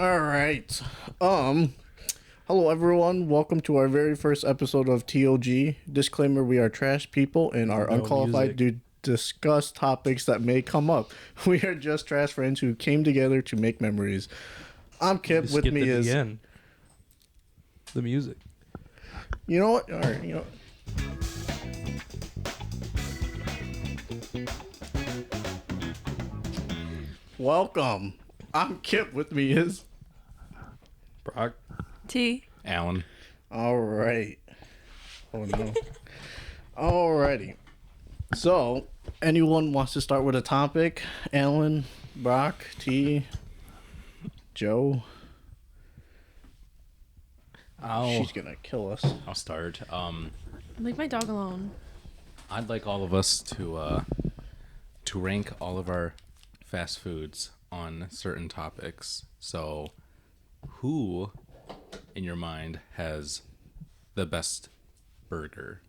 All right. Hello everyone. Welcome to our very first episode of TOG. Disclaimer: we are trash people and are No unqualified music. to discuss topics that may come up. We are just trash friends who came together to make memories. I'm Kip. You With skipped me it is again. The music. You know what? All right. Welcome. I'm Kip. With me is Brock. T. Alan. All right. Oh no. Alrighty. So, anyone wants to start with a topic? Alan, Brock, T, Joe. She's gonna kill us. I'll start. Leave my dog alone. I'd like all of us to rank all of our fast foods on certain topics. So, who in your mind has the best burger?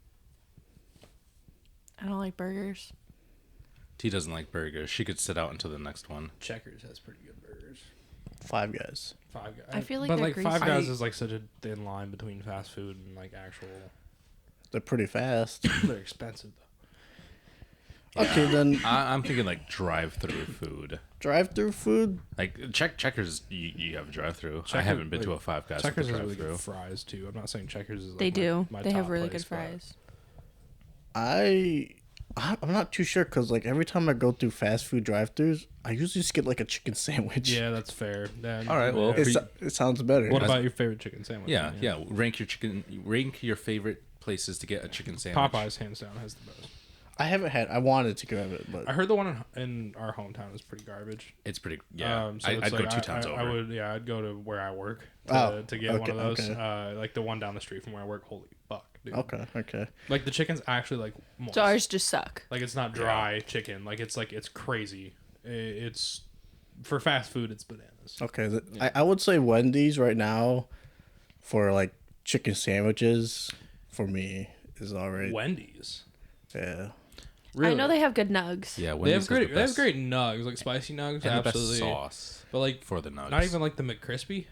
I don't like burgers. T doesn't like burgers. She could sit out until the next one. Checkers has pretty good burgers. Five Guys. Five Guys. I feel like but they're like Five greasy. Guys is like such a thin line between fast food and like actual. They're pretty fast. They're expensive though. Okay, then I'm thinking like drive-through food. drive-through food. Like Checkers, you have a drive-through. I Checkers- haven't been to like, a Five Guys Checkers with has a really drive-through. good fries too. I'm not saying Checkers is like They do. my They have top really place, good but fries. I'm not too sure because like every time I go through fast food drive-throughs, I usually just get like a chicken sandwich. Yeah, that's fair. Then, All right, well, It sounds better. what about your favorite chicken sandwich? Yeah. Rank your favorite places to get a chicken sandwich. Popeyes hands down has the best. I haven't had. I wanted to grab it, but I heard the one in our hometown is pretty garbage. It's pretty. Yeah, So it's I'd go like 2 times I over. would. Yeah, I'd go to where I work to get one okay, of those. okay. Like the one down the street from where I work. Holy fuck, dude! okay. Like the chicken's actually like moist. So ours just suck. Like it's not dry chicken. Like it's crazy. It's for fast food. It's bananas. Okay, I would say Wendy's right now for like chicken sandwiches for me is alright. Wendy's. Yeah. Really? I know they have good nugs. Yeah, They Wendy's have great. has the They have best, great nugs, like spicy nugs. and the best Absolutely. sauce But like for the nuggets. not even like the McCrispy.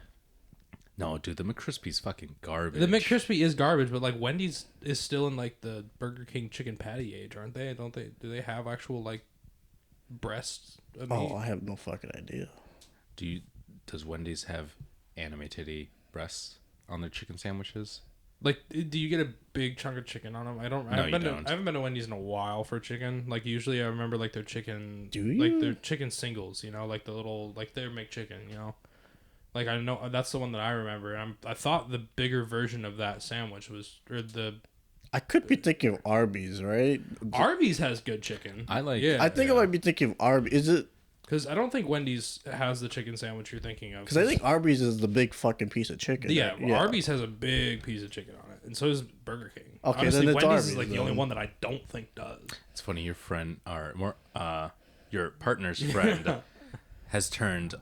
No, dude, the McCrispy's fucking garbage. The McCrispy is garbage, but like Wendy's is still in like the Burger King chicken patty age, aren't they? Don't they? Do they have actual like breasts of meat? Oh, I have no fucking idea. Does Wendy's have anime titty breasts on their chicken sandwiches? Like, do you get a big chunk of chicken on them? I don't. No, you don't. I haven't been to Wendy's in a while for chicken. Like usually, I remember like their chicken. Do you? Like their chicken singles, you know, like the little like their McChicken, you know. Like I know that's the one that I remember. And I thought the bigger version of that sandwich was I could be thinking of Arby's, right? Arby's has good chicken. I like- Yeah, I think I might be thinking of Arby's. Is it? because I don't think Wendy's has the chicken sandwich you're thinking of. Because I think Arby's is the big fucking piece of chicken. Yeah, right? well, Arby's has a big piece of chicken on it, and so does Burger King. Okay, Honestly, then it's Wendy's Arby's, is like the then. only one that I don't think does. It's funny. Your friend, or more, your partner's friend, has turned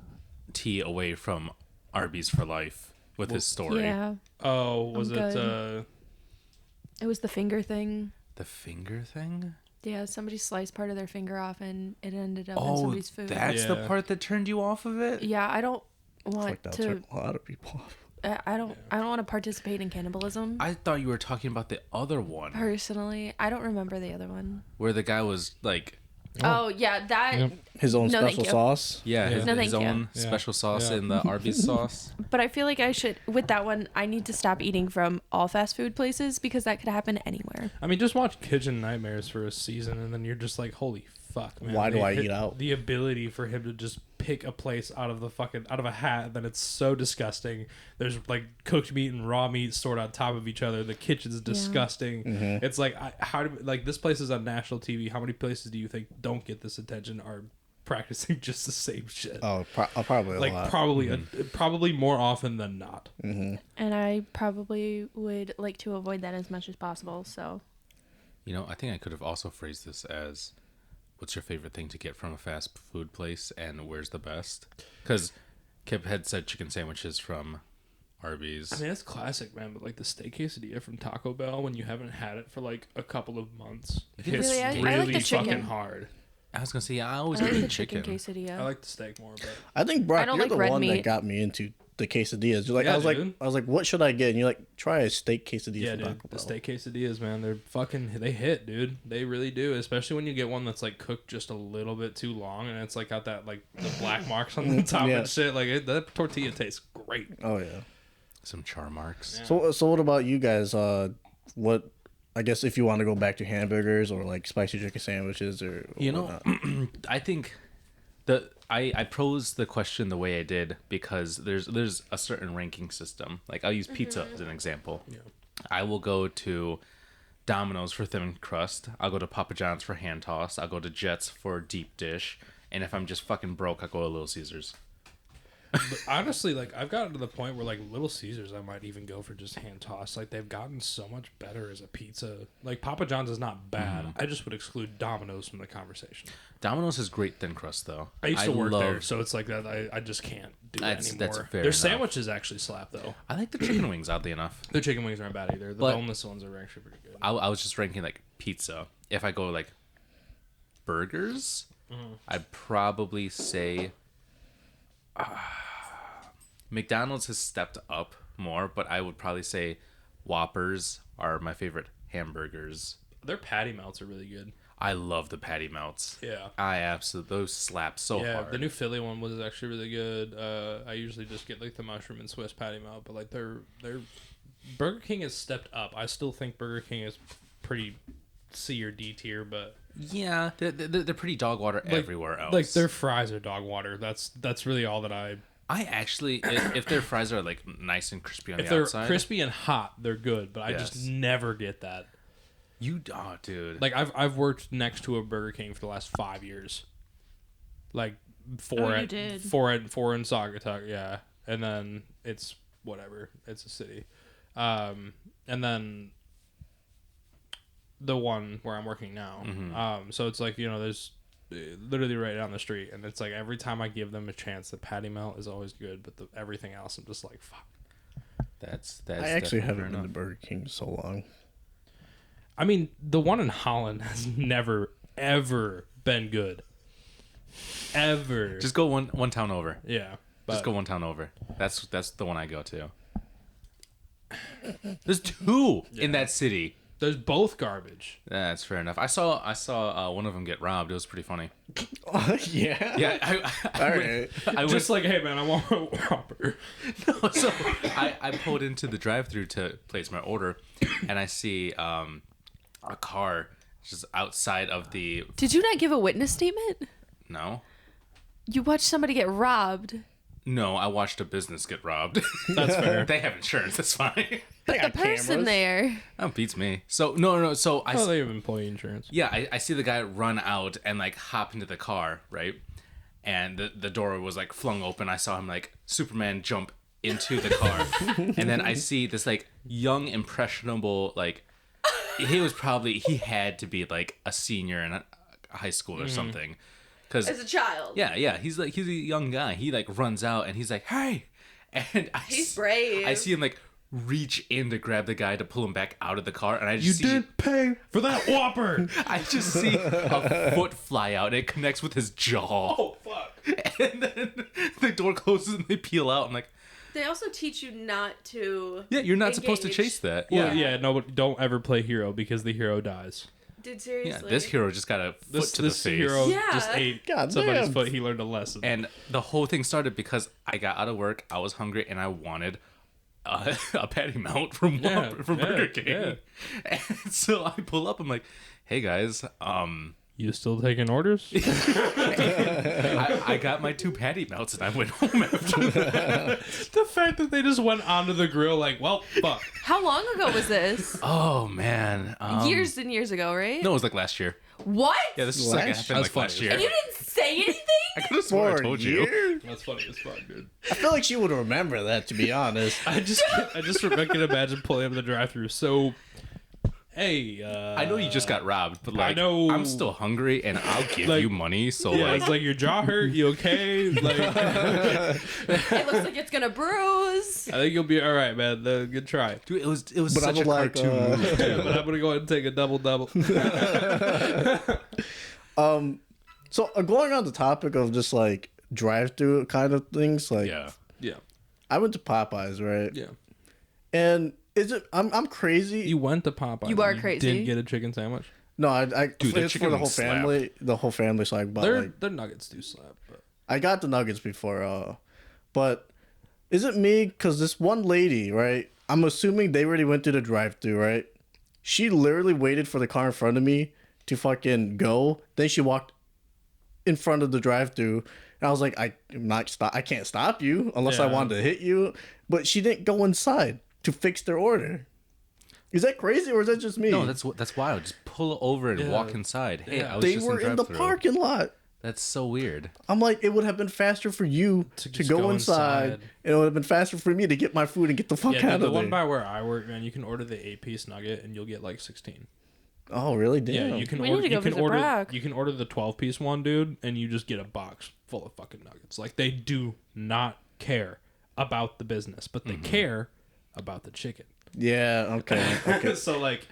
T away from Arby's for life with his story. Yeah. Oh, was I'm it? good. It was the finger thing. The finger thing. Yeah, somebody sliced part of their finger off and it ended up in Oh, somebody's food. that's the Yeah. part that turned you off of it. Yeah, I don't It's want like that to. took a lot of people off. I don't want to participate in cannibalism. I thought you were talking about the other one Personally, I don't remember the other one. where the guy was like, Oh, yeah, that. Yep. His own No, thank special you. sauce. yeah, his, No, his thank you. own Yeah. special sauce Yeah. in the Arby's sauce. But I feel like I should, with that one, I need to stop eating from all fast food places because that could happen anywhere. I mean, just watch Kitchen Nightmares for a season, and then you're just like, holy fuck, man. Why do I The- eat out? The ability for him to just pick a place out of a hat, then it's so disgusting. There's like cooked meat and raw meat stored on top of each other. The kitchen's disgusting. Mm-hmm. It's like, this place is on national TV. How many places do you think don't get this attention are practicing just the same shit? Oh, probably a like lot. probably more often than not. Mm-hmm. And I probably would like to avoid that as much as possible. So, You know, I think I could have also phrased this as, what's your favorite thing to get from a fast food place and where's the best? Because Kip had said chicken sandwiches from Arby's. I mean, that's classic, man. But like the steak quesadilla from Taco Bell, when you haven't had it for like a couple of months, You it's Really, I really like the chicken. fucking hard. I was gonna say I always I like get the chicken. quesadilla. I like the steak more, but I think Brock, I don't you're like the red one that meat. got me into the quesadillas. You're like, Yeah, I dude. was like, what should I get? And you're like, try a steak quesadilla yeah, from dude, Taco the Bell. steak quesadillas, man, they hit, dude. They really do, especially when you get one that's like cooked just a little bit too long, and it's like got that like the black marks on the top Yeah. and shit. Like that tortilla tastes great. Oh yeah. Some char marks. Yeah. So what about you guys? What I guess if you want to go back to hamburgers or like spicy chicken sandwiches or You know, whatnot. I think I posed the question the way I did because there's a certain ranking system. Like I'll use pizza as an example. Yeah. I will go to Domino's for thin crust. I'll go to Papa John's for hand tossed. I'll go to Jets for deep dish. And if I'm just fucking broke, I'll go to Little Caesars. But honestly, like I've gotten to the point where like Little Caesars, I might even go for just hand toss. Like they've gotten so much better as a pizza. Like Papa John's is not bad. I just would exclude Domino's from the conversation. Domino's has great thin crust though. I used to work there, so it's like that. I just can't do that That's anymore. fair Their enough. sandwiches actually slap though. I like the chicken wings, oddly enough. Their chicken wings aren't bad either. The But- boneless ones are actually pretty good. I was just ranking like pizza. If I go like burgers, I'd probably say McDonald's has stepped up more, but I would probably say Whoppers are my favorite hamburgers. Their patty melts are really good. I love the patty melts. Yeah. I absolutely, those slap so Yeah, hard. the new Philly one was actually really good. I usually just get like the mushroom and Swiss patty melt, but like their Burger King has stepped up. I still think Burger King is pretty C or D tier, but Yeah, they're pretty dog water like, everywhere else. like their fries are dog water. That's really all that I. I actually, if their fries are like nice and crispy on If the they're outside, crispy and hot, they're good, but I Yes. just never get that. dude, Like I've worked next to a Burger King for the last 5 years. Like four you at did. four in Saugatuck, yeah, and then it's whatever. It's a city, and then the one where I'm working now. So it's like there's literally right down the street, and it's like every time I give them a chance, the patty melt is always good, but everything else I'm just like fuck. that's I actually definitely haven't fair been to enough. Burger King in so long. I mean, the one in Holland has never ever been good. Ever. Just go one town over. yeah. Just go one town over. That's the one I go to. There's two in that city. There's both garbage. That's fair enough. I saw one of them get robbed. It was pretty funny. Yeah. Yeah, All right. I was Just like, hey man, I want a Whopper. so I pulled into the drive-thru to place my order, and I see a car just outside of the Did you not give a witness statement? no. You watched somebody get robbed. No, I watched a business get robbed. That's fair. They have insurance. That's fine. They The got person cameras. there. That beats me. So no. So Oh, they have employee insurance. yeah, I see the guy run out and like hop into the car, right? And the door was like flung open. I saw him like Superman jump into the car, and then I see this like young impressionable like he had to be like a senior in high school or something. Cause As a child. yeah, he's a young guy. He like runs out and he's like, "Hey!" And He's brave. I see him like reach in to grab the guy to pull him back out of the car, and I just see pay for that Whopper. I just see a foot fly out and it connects with his jaw. Oh fuck. And then the door closes and they peel out. I'm like, They also teach you not to. yeah, you're not supposed to engage. chase that. Well, Yeah. yeah, no, but don't ever play hero because the hero dies. Dude, Yeah, seriously. this hero just got a foot This to the this face. hero Yeah. just ate God somebody's damn. foot. He learned a lesson. And the whole thing started because I got out of work, I was hungry, and I wanted a patty melt from Burger King. yeah. And so I pull up, I'm like, hey guys, You still taking orders? I got my 2 patty melts and I went home after that. The fact that they just went onto the grill like, well, fuck. How long ago was this? Oh man. Years and years ago, right? No, it was like last year. What? Yeah, this was like Last- happened like That's last funny. year. And you didn't say anything? I could have sworn I For a told you. year? That's funny as fuck, dude. I feel like she would remember that, to be honest. I just can imagine pulling up the drive-through. So, hey, I know you just got robbed, but like, know- I'm still hungry and I'll give Like- you money. So yeah, like, it's like your jaw hurt. You okay? Like, I It looks like it's gonna bruise. think you'll be all right, man. Good try. dude, it was But such I'm a like, cartoon movie. Yeah, but I'm gonna go ahead and take a double. So going on the topic of just like drive-through kind of things, like Yeah. I went to Popeyes, right? Yeah. And is it? I'm crazy. You went to Popeyes. You are and crazy. Did get a chicken sandwich. No, Dude, the it's for chicken the whole wings slap. family. The whole family, so I bought Their nuggets do slap, but I got the nuggets before, but is it me? Because this one lady, right? I'm assuming they already went through the drive-through, right? She literally waited for the car in front of me to fucking go. Then she walked in front of the drive-through, and I was like, I can't stop you unless I Yeah. wanted to hit you. But she didn't go inside to fix their order. Is that crazy or is that just me? No, that's wild. Just pull over and Yeah. walk inside. Hey, Yeah. I was they just were in the drive-thru. parking lot. That's so weird. I'm like, it would have been faster for you to just go go inside, inside. and it would have been faster for me to get my food and get the fuck yeah, out the of one there. by where I work, man, you can order the 8-piece nugget and you'll get like 16. Oh, really? Damn. Yeah, you can We need order. to go You can visit order. Brock. You can order the 12-piece one, dude, and you just get a box full of fucking nuggets. Like they do not care about the business, but they care about the chicken. Yeah. Okay. So like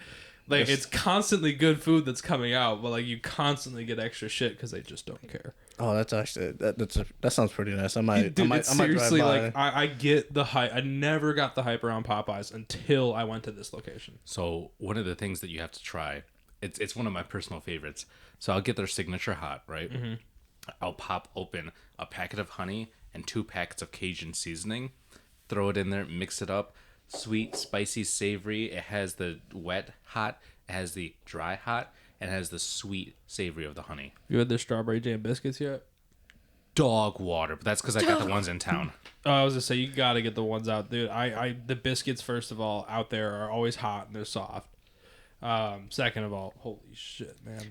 it's constantly good food that's coming out, but like you constantly get extra shit because they just don't care. Oh, that's actually that sounds pretty nice. I might. Dude, I might, it's I might drive seriously by. like I get the hype. I never got the hype around Popeyes until I went to this location. So one of the things that you have to try, it's one of my personal favorites. So I'll get their signature hot, right? Mm-hmm. I'll pop open a packet of honey and 2 packets of Cajun seasoning, throw it in there, mix it up. Sweet, spicy, savory. It has the wet hot, it has the dry hot, and it has the sweet savory of the honey. You had the strawberry jam biscuits yet? Dog water, but that's because I got the ones in town. Oh, I was gonna say you gotta get the ones out, dude. The biscuits first of all out there are always hot and they're soft. Second of all, holy shit, man!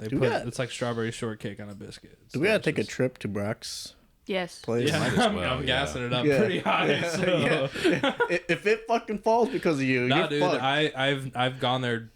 It's like strawberry shortcake on a biscuit. Do we gotta take a trip to Brock's Yes. place? Yeah, Might as well, I'm yeah. gassing it up Yeah. pretty high. So. If it fucking falls because of you, Nah, you're dude, fucked. I've gone there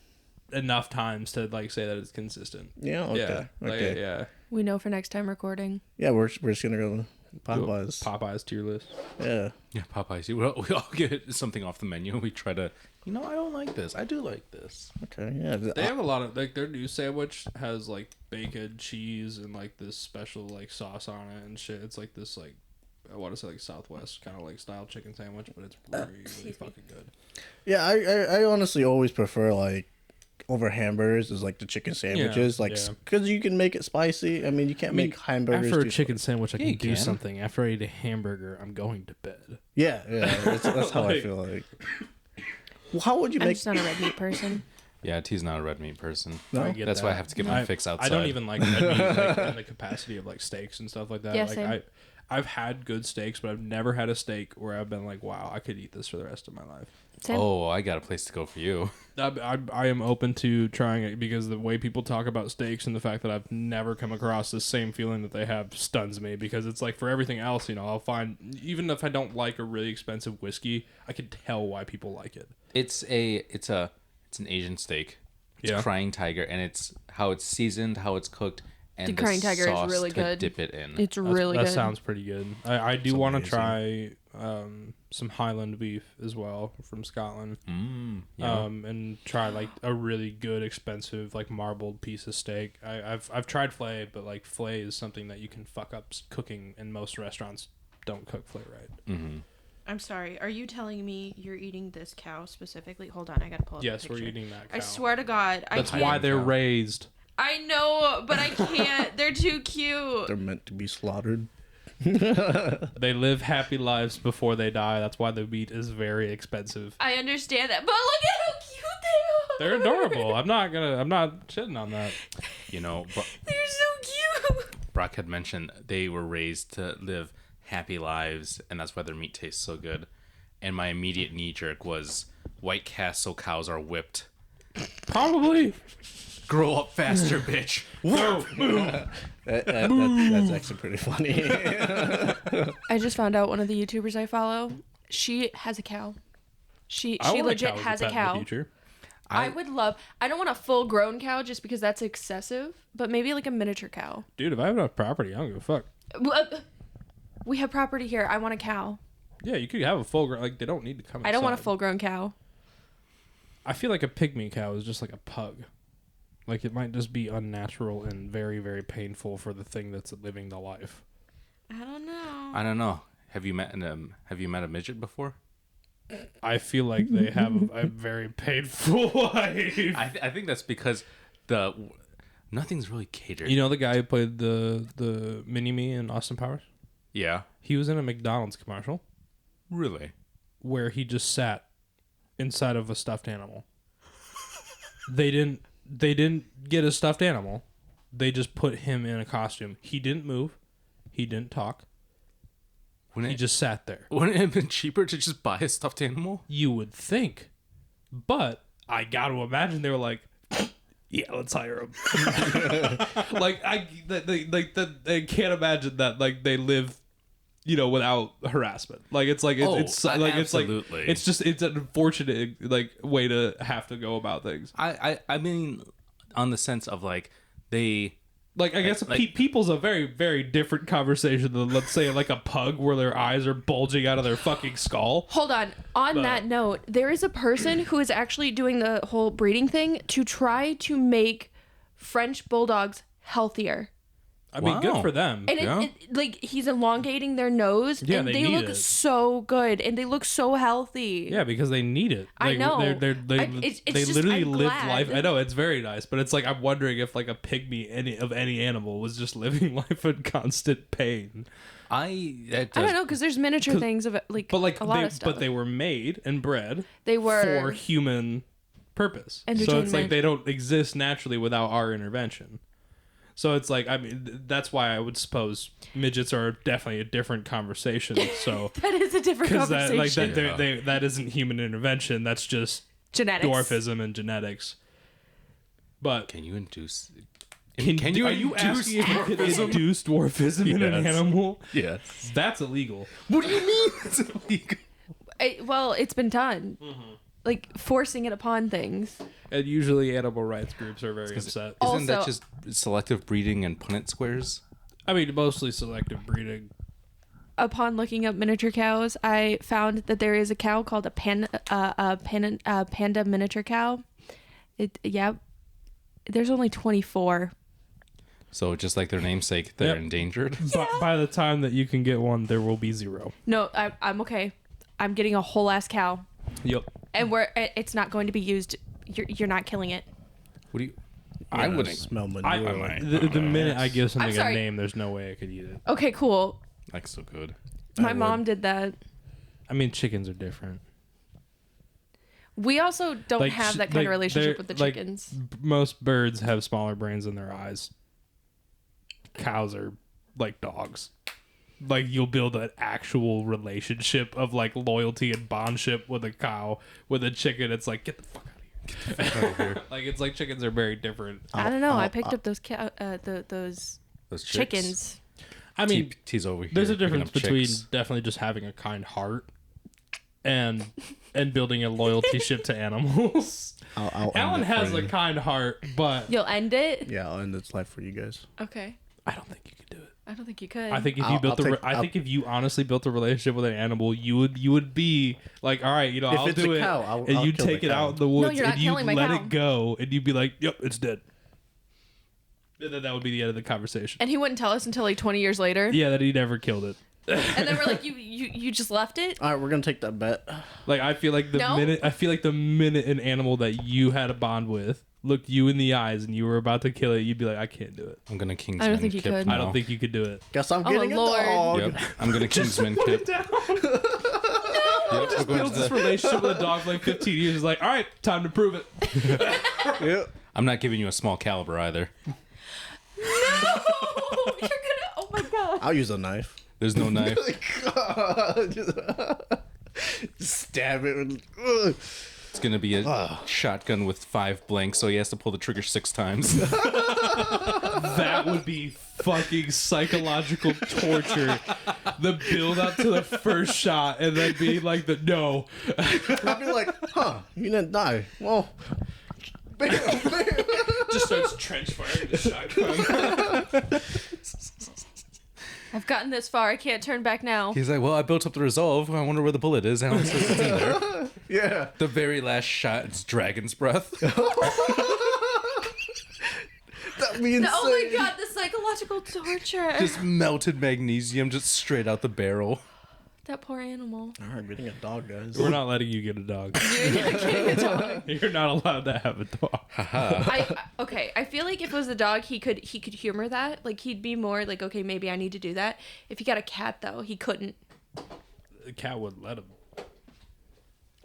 enough times to like say that it's consistent. Yeah. Okay. Yeah, like, Okay. yeah. We know for next time recording. Yeah. We're just gonna go to Popeyes. Popeyes tier list. Yeah. Yeah, Popeyes. We all get something off the menu. We try to, I don't like this. I do like this. Okay. Yeah. They have a lot of like their new sandwich has like bacon, cheese, and like this special like sauce on it and shit. It's like this like I want to say like Southwest kind of like style chicken sandwich, but it's really fucking good. Yeah. I honestly always prefer like over hamburgers is like the chicken sandwiches, like yeah. because you can make it spicy. I mean, you can't make hamburgers. After a too chicken sandwich, I Yeah, can you do can. something. After I eat a hamburger, I'm going to bed. Yeah. That's how I Like- feel like. Well, how would you I'm make? just not a red meat person. Yeah, T's not a red meat person. No? I get That's why I that. have to get my fix outside. I don't even like red meat like, in the capacity of like steaks and stuff like that. Yeah, like same. I've had good steaks, but I've never had a steak where I've been like, wow, I could eat this for the rest of my life. Same. Oh, I got a place to go for you. I am open to trying it because the way people talk about steaks and the fact that I've never come across the same feeling that they have stuns me because it's like for everything else, I'll find even if I don't like a really expensive whiskey, I can tell why people like it. It's an Asian steak. It's Yeah. crying tiger, and it's how it's seasoned, how it's cooked, and The crying tiger is sauce really to good. dip it in. It's really that good. sounds pretty good. I do want to amazing. try some Highland beef as well from Scotland. Yeah. And try like a really good expensive like marbled piece of steak. I've tried filet, but like filet is something that you can fuck up cooking, and most restaurants don't cook filet right. I'm sorry. Are you telling me you're eating this cow specifically? Hold on, I gotta pull up Yes, the we're picture. eating that cow. I swear to God, That's I can't. why they're cow. raised. I know, but I can't. They're too cute. They're meant to be slaughtered. They live happy lives before they die. That's why the meat is very expensive. I understand that, but look at how cute they are. They're adorable. I'm not shitting on that. They're so cute. Brock had mentioned they were raised to live happy lives, and that's why their meat tastes so good. And my immediate knee jerk was White Castle cows are whipped. Probably. Grow up faster, bitch. That's actually pretty funny. I just found out one of the YouTubers I follow. She has a cow. She I want legit cow as has a pet in the cow. future. I would love. I don't want a full grown cow just because that's excessive, but maybe like a miniature cow. Dude, if I have enough property, I don't give a fuck. We have property here. I want a cow. Yeah, you could have a full grown. Like they don't need to come. I don't want a inside. full grown cow. I feel like a pygmy cow is just like a pug. Like, it might just be unnatural and very, very painful for the thing that's living the life. I don't know. I don't know. Have you met a midget before? I feel like they have a very painful life. I think that's because nothing's really catered. You know the guy who played the Mini-Me in Austin Powers? Yeah. He was in a McDonald's commercial Really? where he just sat inside of a stuffed animal. They didn't get a stuffed animal. They just put him in a costume. He didn't move. He didn't talk. He just sat there. Wouldn't it have been cheaper to just buy a stuffed animal? You would think. But I got to imagine they were like, yeah, let's hire him. Like, they can't imagine that, like, they live, you know, without harassment. Like, it's like, it's absolutely. It's an unfortunate, like, way to have to go about things. I mean, on the sense of, like, they... Like, I guess people's a very, very different conversation than, let's say, like a pug where their eyes are bulging out of their fucking skull. Hold on. On that note, there is a person who is actually doing the whole breeding thing to try to make French bulldogs healthier. I mean, good for them. And like, he's elongating their nose, Yeah, and they they need look it. so good, and they look so healthy. Yeah, because they need it. I know. They It's just, literally I'm live glad. life. I know, it's very nice, but it's like, I'm wondering if, like, a pygmy of any animal was just living life in constant pain. I don't know, because there's miniature things of like, But like, a lot of stuff. but they were made and bred They were for human purpose. So it's like Entertainment. they don't exist naturally without our intervention. So it's like, I mean, that's why I would suppose midgets are definitely a different conversation. So that is a different because conversation. that isn't human intervention. That's just Genetics. dwarfism and genetics. But Can you induce... are you asking if you could induce dwarfism in an Yes. animal? Yes. That's illegal. What do you mean it's illegal? Well, it's been done. Mm-hmm. Like, forcing it upon things. And usually animal rights groups are very upset. Isn't that Also- just selective breeding and Punnett squares? I mean, mostly selective breeding. Upon looking up miniature cows, I found that there is a cow called a panda miniature cow. There's only 24. So just like their namesake, they're Yep. endangered? By the time that you can get one, there will be 0. No, I'm okay. I'm getting a whole ass cow, Yep. and it's not going to be used. You're not killing it. What do you... I wouldn't... smell manure. might. The minute I give something I'm a sorry. name, there's no way I could eat it. Okay, cool. Like, so good. My mom did that. I mean, chickens are different. We also don't Like, have that kind of relationship with the like, chickens. Most birds have smaller brains in their eyes. Cows are like dogs. Like, you'll build an actual relationship of, like, loyalty and bondship with a cow. With a chicken, it's like, get the fuck out of here. Like, it's like chickens are very different. I don't know. I picked up those those Those chicks. chickens. I mean, T's over here. there's a picking difference up between chicks. definitely just having a kind heart and building a loyalty ship to animals. I'll Alan end it for has a you. kind heart, but You'll end it. Yeah, I'll end its life for you guys. Okay. I don't think you could do it. I don't think you could. I think if you I'll built take- I think if you honestly built a relationship with an animal, you would be like, all right, you know, If I'll it's do a it, cow, I'll and you kill take the it cow. out in the woods you're not and you killing my let cow. it go, and you'd be like, yep, it's dead. And then that would be the end of the conversation. and he wouldn't tell us until like 20 years later. Yeah, that he never killed it. And then we're like, you just left it. All right, we're gonna take that bet. Like, I feel like the No? minute an animal that you had a bond with looked you in the eyes and you were about to kill it, you'd be like, I can't do it. I'm gonna Kingsman think you Kip could. now. I don't think you could do it. Guess I'm Oh, getting a Lord. dog. Yep. I'm gonna Kingsman Kip. Yep, we're going Builds to this the- relationship with a dog for like 15 years. He's like, all right, time to prove it. Yep. I'm not giving you a small caliber either. No, you're gonna. Oh my god. I'll use a knife. There's no knife. Just stab it. Ugh. It's gonna be a shotgun with 5 blanks, so he has to pull the trigger 6 times. That would be fucking psychological torture. The build up to the first shot and then being like the no. I'll be like, huh? You didn't die. Well, bam, bam. Just starts trench firing the shotgun. I've gotten this far. I can't turn back now. He's like, well, I built up the resolve. I wonder where the bullet is. Alan says it's in there. Yeah. The very last shot, it's dragon's breath. That'd be insane. Oh my god, the psychological torture. Just melted magnesium just straight out the barrel. That poor animal. All right, getting a dog, guys. We're not letting you get a dog. You're not getting a dog. You're not allowed to have a dog. I feel like if it was a dog, he could humor that. Like he'd be more like, okay, maybe I need to do that. If he got a cat though, he couldn't. The cat wouldn't let him.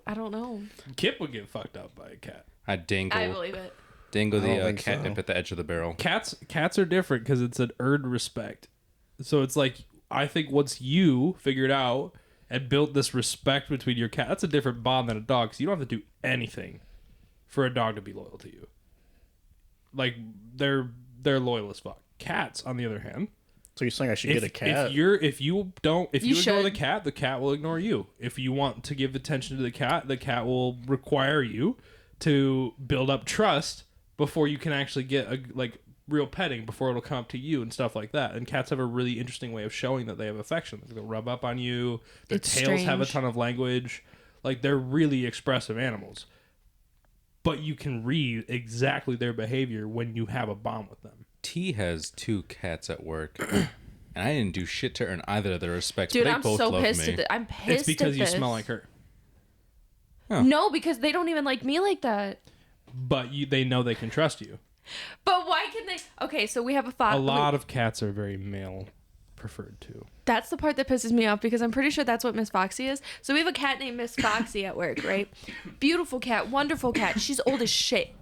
I don't know. Kip would get fucked up by a cat. I believe it. Dangle I don't the think catnip so. at the edge of the barrel. Cats are different because it's an earned respect. So it's like, I think once you figured out and built this respect between your cat, that's a different bond than a dog. Because you don't have to do anything for a dog to be loyal to you. Like they're loyal as fuck. Cats, on the other hand, So you're saying I should get a cat? if you ignore should. the cat will ignore you. If you want to give attention to the cat will require you to build up trust before you can actually get a real petting, before it'll come up to you and stuff like that. And cats have a really interesting way of showing that they have affection. They'll rub up on you. Their It's tails have a strange. ton of language. Like they're really expressive animals. But you can read exactly their behavior when you have a bond with them. T has 2 cats at work, and I didn't do shit to earn either of their respects. Dude, but they I'm both so love pissed me. at this. I'm pissed It's because at you this. smell like her. No, because they don't even like me like that. But they know they can trust you. But why can they? Okay, so we have a fox. A lot of cats are very male preferred too. That's the part that pisses me off because I'm pretty sure that's what Miss Foxy is. So we have a cat named Miss Foxy at work, right? Beautiful cat, wonderful cat. She's old as shit.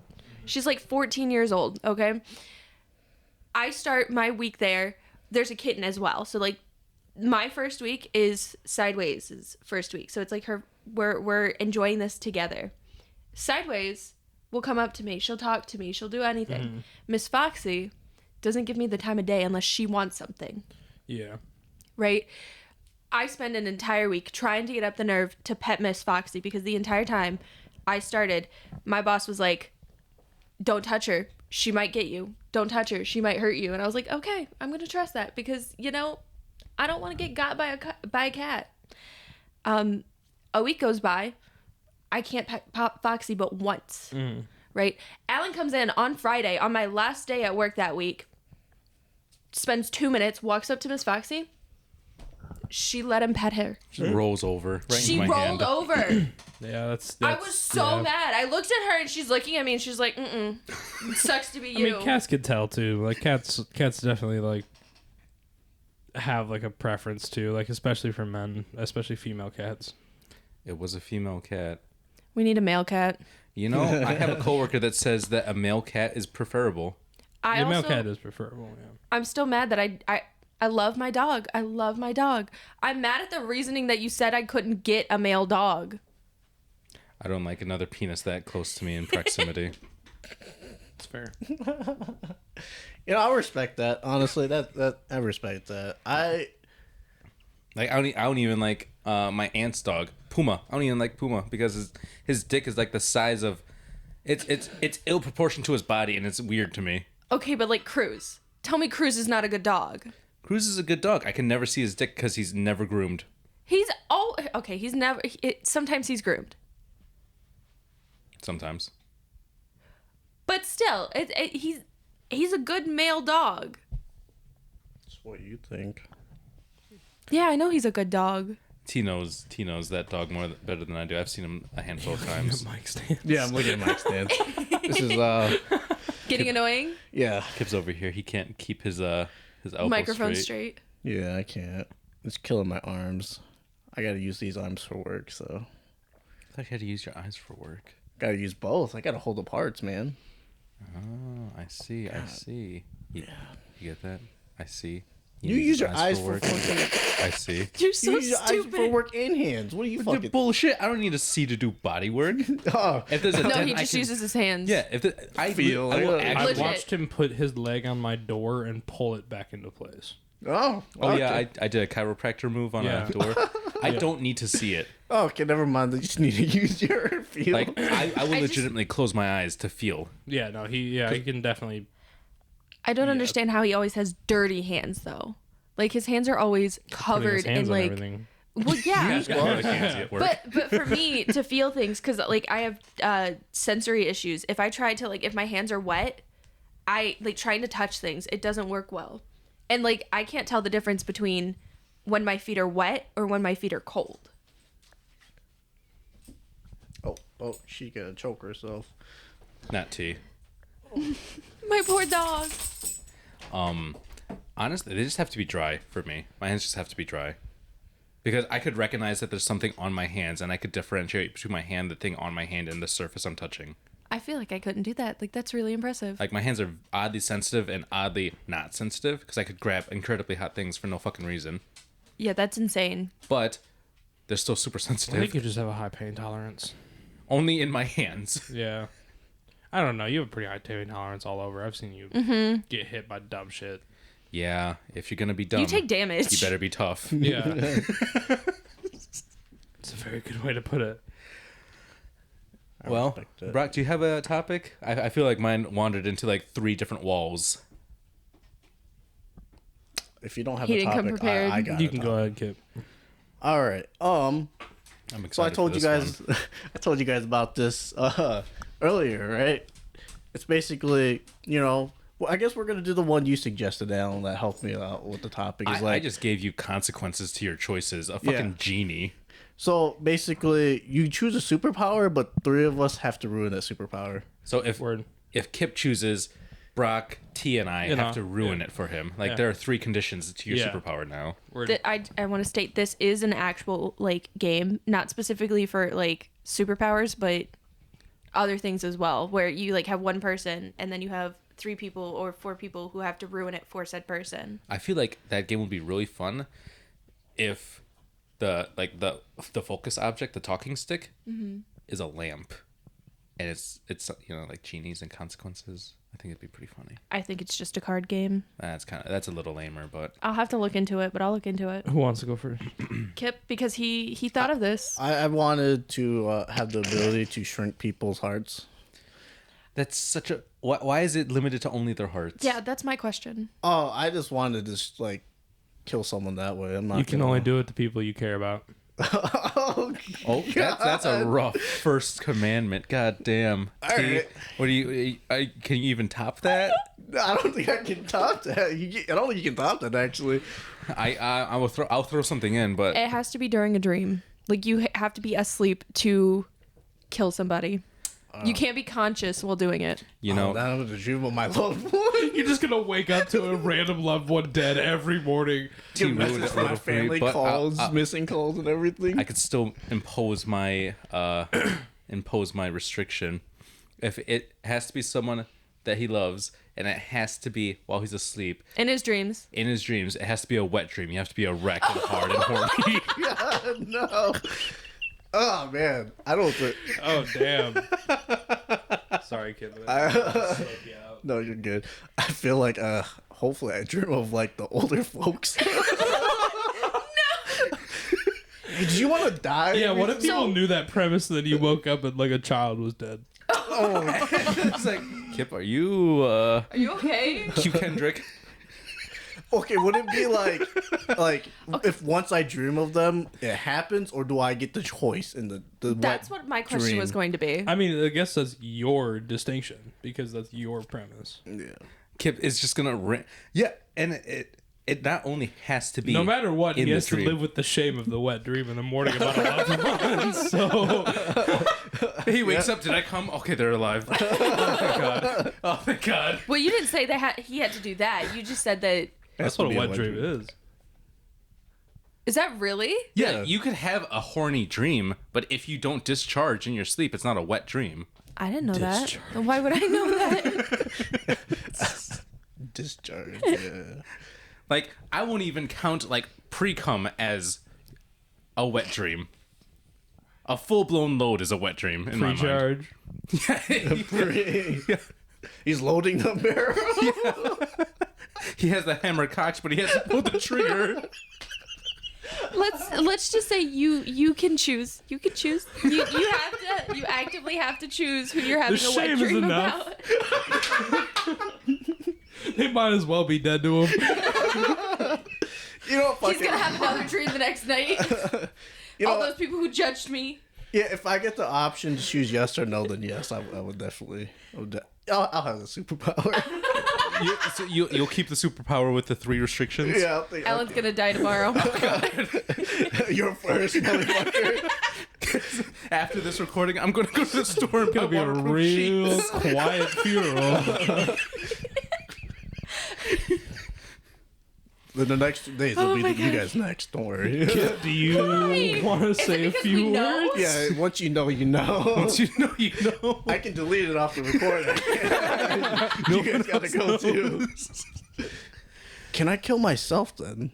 She's like 14 years old, okay? I start my week there. There's a kitten as well. So like my first week is Sideways' first week. So it's like we're enjoying this together. Sideways will come up to me. She'll talk to me. She'll do anything. Miss Foxy doesn't give me the time of day unless she wants something. Yeah. Right? I spend an entire week trying to get up the nerve to pet Miss Foxy because the entire time I started, my boss was like, don't touch her. She might get you. Don't touch her. She might hurt you. And I was like, okay, I'm going to trust that because, I don't want to get got by a cat. A week goes by. I can't pet Foxy but once. Right? Alan comes in on Friday on my last day at work that week, spends 2 minutes, walks up to Miss Foxy. She let him pet her. Just rolls over right She into my rolled hand. over. Yeah, that's I was so yeah. mad. I looked at her and she's looking at me and she's like, it sucks to be you. I mean, cats can tell too. Like cats definitely like have like a preference too, like especially for men, especially female cats. It was a female cat. We need a male cat. You know, I have a coworker that says that a male cat is preferable. The male cat is preferable. Yeah. I'm still mad that I love my dog. I love my dog. I'm mad at the reasoning that you said I couldn't get a male dog. I don't like another penis that close to me in proximity. It's fair. I respect that. Honestly, that I respect that. I don't even like my aunt's dog, Puma. I don't even like Puma because his dick is like the size of it's ill proportioned to his body, and it's weird to me. Okay, but like Cruz. Tell me Cruz is not a good dog. Cruz is a good dog. I can never see his dick because he's never groomed. He's never sometimes he's groomed. Sometimes. But still, he's a good male dog. That's what you think. Yeah, I know he's a good dog. T knows that dog better than I do. I've seen him a handful of times. Mike stands. Yeah, I'm looking at Mike's stance. This is Getting annoying. yeah. Kip's over here. He can't keep his elbow Microphone straight. straight. Yeah, I can't. It's killing my arms. I gotta use these arms for work, so I thought you had to use your eyes for work. gotta use both. I gotta hold the parts, man. Oh, I see. I see. You get that? I see. You use your eyes for fucking. I see. You're so You use your eyes for stupid. work and hands. What are you fucking? Bullshit. I don't need to see to do body work. Oh, If there's a No, dent, he I just can- uses his hands. Yeah, I Feel I will like- I actually. Legit. watched him put his leg on my door and pull it back into place. oh, Oh okay. yeah, I did a chiropractor move on Yeah. a door. I don't need to see it. Oh, okay, never mind. You just need to use your feel. Like I will I just- legitimately close my eyes to feel. Yeah, no, he can definitely. I don't understand how he always has dirty hands though. Like his hands are always putting his covered in hands on like. everything. Well, yeah. Got hands at work. But for me to feel things, because like I have sensory issues. If I try to like, if my hands are wet, I like trying to touch things. It doesn't work well. And like I can't tell the difference between when my feet are wet or when my feet are cold. Oh, she gonna choke herself. Not tea. My poor dog. Honestly, they just have to be dry for me. My hands just have to be dry. Because I could recognize that there's something on my hands, and I could differentiate between my hand, the thing on my hand, and the surface I'm touching. I feel like I couldn't do that. Like, that's really impressive. Like, my hands are oddly sensitive and oddly not sensitive, because I could grab incredibly hot things for no fucking reason. Yeah, that's insane. But they're still super I sensitive. think you just have a high pain tolerance. Only in my hands. Yeah. I don't know. You have a pretty high pain tolerance all over. I've seen you get hit by dumb shit. Yeah, if you're gonna be dumb, You take damage. you better be tough. Yeah. It's a very good way to put it. Well, respect that. Brock, do you have a topic? I feel like mine wandered into like 3 different walls. If you don't have He a didn't come topic, prepared. I got You a can topic. go ahead, Kip. All right. I'm excited. So I told for you this guys, one. I told you guys about this earlier, right? It's basically, well, I guess we're gonna do the one you suggested, Alan, that helped me out with the topic. Is I just gave you consequences to your choices. A fucking Yeah. genie. So basically, you choose a superpower, but 3 of us have to ruin that superpower. So if Word. if Kip chooses, Brock, T, and I have to ruin it for him. Like there are 3 conditions to your Yeah. superpower now. Word. I want to state this is an actual like game, not specifically for like superpowers, but other things as well, where you like have one person and then you have 3 people or 4 people who have to ruin it for said person. I feel like that game would be really fun if the focus object, the talking stick, is a lamp, and it's like genies and consequences. I think it'd be pretty funny. I think it's just a card game. That's a little lamer, but I'll have to look into it, but I'll look into it. Who wants to go first? Kip, because he thought of this. I wanted to have the ability to shrink people's hearts. that's such a why is it limited to only their hearts? Yeah, that's my question. Oh, I just wanted to just like kill someone that way. I'm not. You can gonna... only do it to people you care about. Oh, Oh, that's a rough first commandment. God damn. All T, right. what do you? Can you even top that? I don't think I can top that. I don't think you can top that actually. I'll throw something in, but It has to be during a dream. Like you have to be asleep to kill somebody. You can't be conscious while doing it. you know, that was the dream of my loved one. You're just gonna wake up to a random loved one dead every morning. T ruined Messages it a from my little for me, family but calls, missing calls, and everything. I could still impose my restriction. If it has to be someone that he loves, and it has to be while he's asleep In his dreams. in his dreams, it has to be a wet dream. You have to be erect and hard and horny. God, no. Oh man, I don't think. Oh damn. Sorry, kid. No, you're good. I feel like hopefully I dream of like the older folks. No. Hey, did you want to die? Yeah, what if people So- knew that premise and then you woke up and like a child was dead? It's like, Kip, are you Are you okay? Q Kendrick? Okay, would it be like if once I dream of them, it happens, or do I get the choice in the That's wet what my question dream? was going to be. I mean, I guess that's your distinction because that's your premise. Yeah. Kip is just gonna yeah, and it not only has to be No matter what, in he the has to dream. live with the shame of the wet dream in the morning about a loved one. So He wakes up. Did I come? Okay, they're alive. Oh my god. Oh my god. Well, you didn't say that he had to do that. You just said that. that's what a wet dream is. Is that really? Yeah, you could have a horny dream, but if you don't discharge in your sleep, it's not a wet dream. I didn't know that. Why would I know that? Discharge. Yeah. Like, I won't even count like pre-cum as a wet dream. A full-blown load is a wet dream in my mind. Pre-charge. He's loading the barrel. He has the hammer cocked, but he has to pull the trigger. Let's just say you can choose. You can choose. You have to. You actively have to choose who you're having The a wet shame is dream enough. about. They might as well be dead to him. You know, He's fucking, gonna have another dream the next night. you know, All those people who judged me. yeah. If I get the option to choose yes or no, then yes, I would definitely. I'll have the superpower. You'll keep the superpower with the 3 restrictions. Yeah, I'll think, Ellen's gonna die tomorrow. you're first, motherfucker. After this recording, I'm gonna go to the store and It's gonna be a real quiet funeral. Then the next 2 days, it'll be you guys next. Don't worry. Do you want to say a because few we know? words? Yeah, once you know, you know. Once you know, you know. I can delete it off the recording. You guys gotta go too. Can I kill myself then?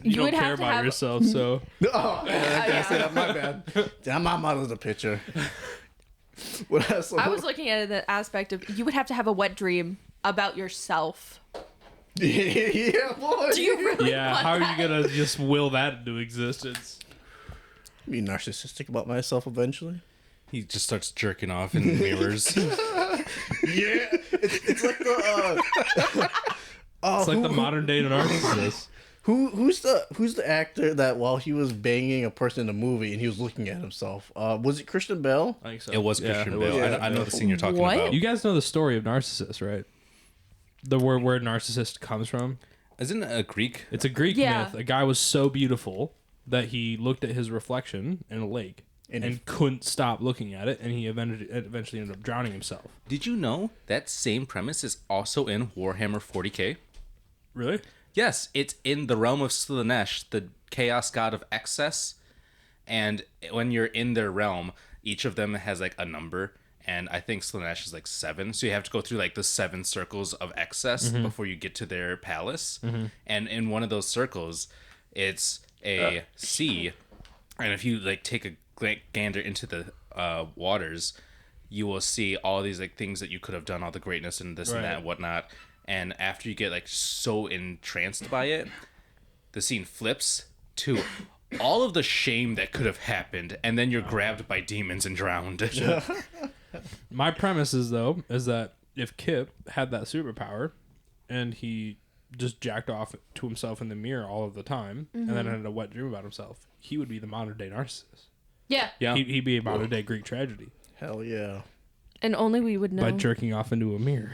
You don't would have care to about have- yourself, so Oh, I can't say that. My bad. Damn, I'm out of the picture. What else? I was looking at it in the aspect of you would have to have a wet dream about yourself. Yeah, boy. Do you really yeah. want How are that? you gonna just will that into existence? Be narcissistic about myself eventually. He just starts jerking off in mirrors. Yeah, it's like the. It's like the modern day narcissist. Who's the actor that while he was banging a person in a movie and he was looking at himself? Was it Christian Bale? I think so. It was Christian Bale. Yeah, I know the scene you're talking What? about. You guys know the story of Narcissus, right? The where narcissist comes from. Isn't it a Greek? It's a Greek Yeah. myth. A guy was so beautiful that he looked at his reflection in a lake and couldn't stop looking at it, and he eventually ended up drowning himself. Did you know that same premise is also in Warhammer 40k? Really? Yes, it's in the realm of Slaanesh, the chaos god of excess. And when you're in their realm, each of them has like a number. And I think Slaanesh is like 7. So you have to go through like the 7 circles of excess before you get to their palace. And in one of those circles, it's a sea. And if you like take a gander into the waters, you will see all these like things that you could have done, all the greatness and this and that and whatnot. And after you get like so entranced by it, the scene flips to all of the shame that could have happened, and then you're grabbed by demons and drowned. My premise is that if Kip had that superpower and he just jacked off to himself in the mirror all of the time and then had a wet dream about himself, he would be the modern day narcissist. Yeah. Yeah. He'd be a modern day Greek tragedy Hell yeah. And only we would know. by jerking off into a mirror.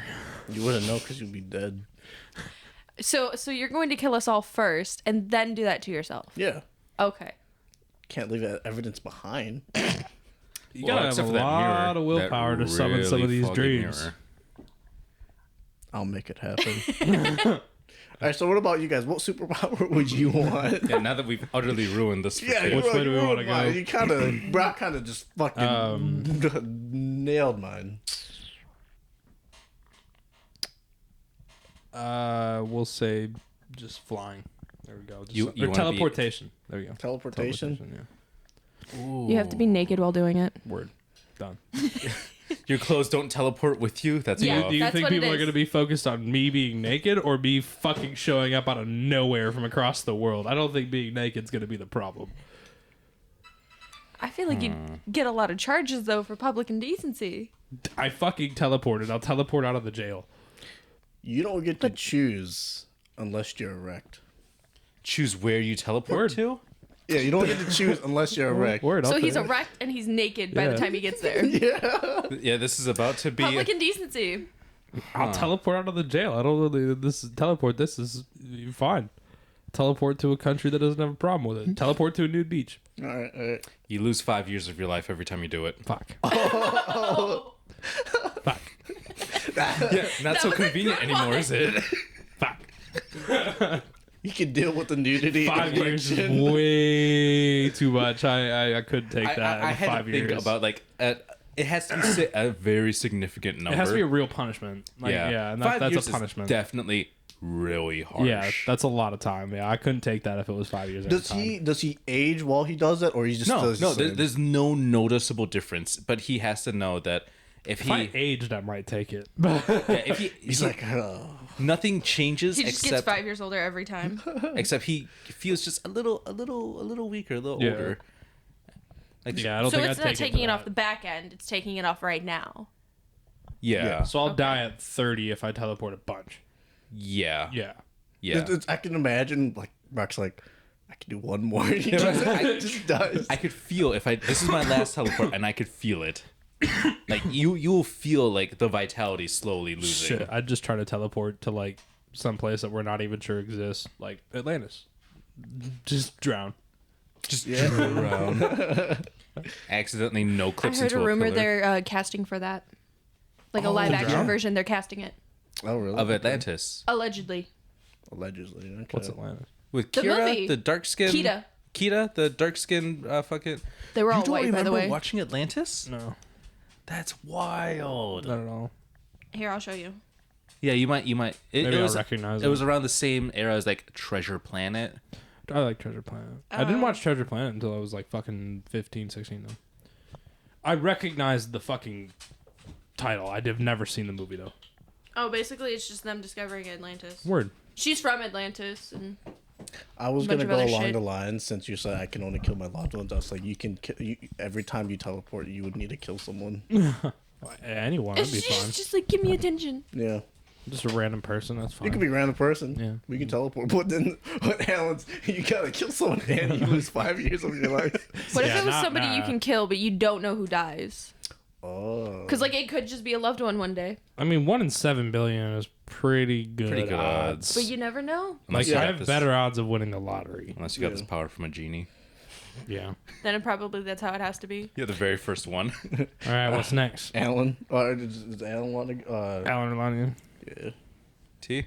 You wouldn't know because you'd be dead. So you're going to kill us all first and then do that to yourself. Yeah. Okay. Can't leave that evidence behind. You gotta have a except for that lot mirror, of willpower that to summon some really of these foggy dreams. mirror. I'll make it happen. All right, so what about you guys? What superpower would you want? Yeah, now that we've utterly ruined this. Yeah, for Which way do we wanna go? You kind of, Brock kind of just fucking nailed mine. We'll say just flying. There we go. Just, You or wanna be- teleportation. There we go. Teleportation? Yeah. You have to be naked while doing it. Word. Done. Your clothes don't teleport with you. That's Yeah. rough. Do you That's think what it people are is. going to be focused on me being naked or me fucking showing up out of nowhere from across the world? I don't think being naked is going to be the problem. I feel like you'd get a lot of charges though for public indecency. I fucking teleported. I'll teleport out of the jail. You don't get to choose unless you're erect. Choose where you teleport Word. to. Yeah, you don't get to choose unless you're erect. Word. So I'll he's take it. erect and he's naked by the Yeah. time he gets there. Yeah, this is about to be. Public indecency. I'll teleport out of the jail. I don't really. This is fine. Teleport to a country that doesn't have a problem with it. Teleport to a nude beach. All right. You lose 5 years of your life every time you do it. Fuck. Oh. Fuck. Yeah, not so convenient anymore, is it? Fuck. You can deal with the nudity. 5 years is erection. way too much. I couldn't take that. I in had 5 to years. think about like it has to be a very significant number. It has to be a real punishment. Like, yeah, and 5 that's years a punishment. Is definitely really harsh. Yeah, that's a lot of time. Yeah, I couldn't take that if it was 5 years. Does he age while he does that, or he just no, does no. the same? There's no noticeable difference, but he has to know that if If I he, aged, I might take it. if He's like, oh. nothing changes He just except gets 5 years older every time. except he feels just a little weaker, a little Yeah. older. Like, Yeah, I don't So think it's I'd not take taking it for off the that. back end, it's taking it off right now. yeah, So I'll Okay. die at 30 if I teleport a bunch. yeah, Yeah. yeah. I can imagine, like, Brock's like, I can do one more. And he just, I- just does. I could feel if I. This is my last teleport, and I could feel it. Like you'll feel like the vitality slowly losing. Shit, I'd just try to teleport to like some place that we're not even sure exists, like Atlantis. Just drown. Just drill around. Accidentally no I clips heard into a rumor pillar they're casting for that. Like a live action yeah. version, they're casting it. Oh, really? of Atlantis Allegedly. Allegedly. Okay. What's Atlantis? with The Kira, movie. the dark skin. Kita, the dark skin. Fucking. They were all You don't white, by remember the way. watching Atlantis? No, That's wild. not at all. Here, I'll show you. Yeah, you might. Maybe It I'll was recognize it was around the same era as like Treasure Planet. I like Treasure Planet. I didn't watch Treasure Planet until I was like fucking 15, 16 though. I recognized the fucking title. I've never seen the movie though. Oh, basically, it's just them discovering Atlantis. Word. She's from Atlantis, and I was bunch gonna of go other along shit. the lines since you said I can only kill my loved ones. I was like, every time you teleport, you would need to kill someone. Anyone would it's be fine. just like, give me attention. Yeah, Just a random person. That's fine. it could be a random person. Yeah. We can teleport, but then what Alan's you gotta kill someone and you lose 5 years of your life. What Yeah, if it was not- somebody you nah. can kill, but you don't know who dies? Oh, Because, like, it could just be a loved one one day. I mean, 1 in 7 billion is pretty good odds. But you never know. Like, Unless you I got have this- better odds of winning the lottery. Unless you got this power from a genie. Yeah. Then it probably that's how it has to be. You're the very first one. All right, what's next? Alan. Does Alan want to? Alan Orlanian. Yeah. T.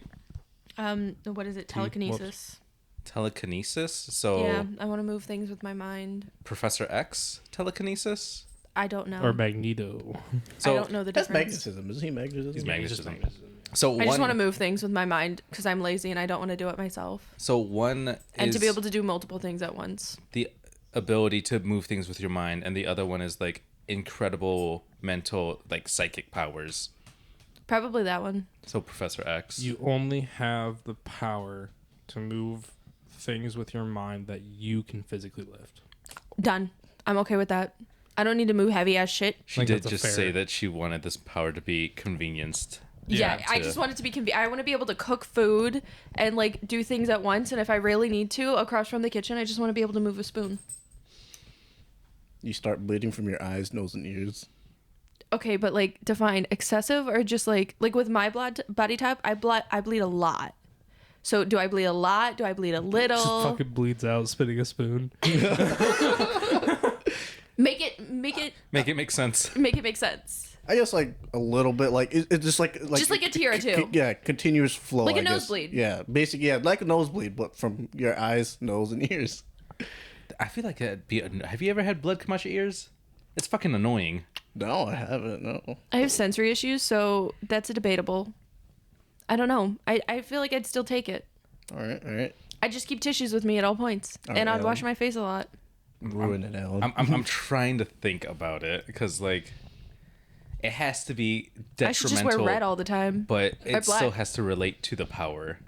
What is it? Telekinesis. Telekinesis. So Yeah, I want to move things with my mind. Professor X telekinesis. I don't know. Or Magneto. So I don't know the That's difference. magnetism. Isn't he magnetism? He's magnetism. Just So I just want to move things with my mind because I'm lazy and I don't want to do it myself. So one And is to be able to do multiple things at once. the ability to move things with your mind, and the other one is like incredible mental, like psychic powers. Probably that one. So Professor X. You only have the power to move things with your mind that you can physically lift. Done. I'm okay with that. I don't need to move heavy ass shit. She Like, did that's a just fair- say that she wanted this power to be convenienced. Yeah, I just want it to be I want to be able to cook food and like do things at once. And if I really need to, across from the kitchen, I just want to be able to move a spoon. You start bleeding from your eyes, nose, and ears. Okay, but like define excessive or just like with my body type, I bleed a lot. So do I bleed a lot? Do I bleed a Just little? fucking bleeds out spitting a spoon. Make it Make it make sense. make sense. I guess like a little bit, like it's just like Just like a tear or two. Yeah, continuous flow. Like a I guess. nosebleed. Yeah, basically, yeah, like a nosebleed, but from your eyes, nose, and ears. I feel like that'd be. Have you ever had blood come out your ears? It's fucking annoying. No, I haven't. No. I have sensory issues, so that's a debatable. I don't know. I feel like I'd still take it. All right. I just keep tissues with me at all points, Oh, and I'd yeah. wash my face a lot. Ruin it, Alan. I'm trying to think about it because like, it has to be detrimental. I should just wear red all the time. but Or it still black. has to relate to the power.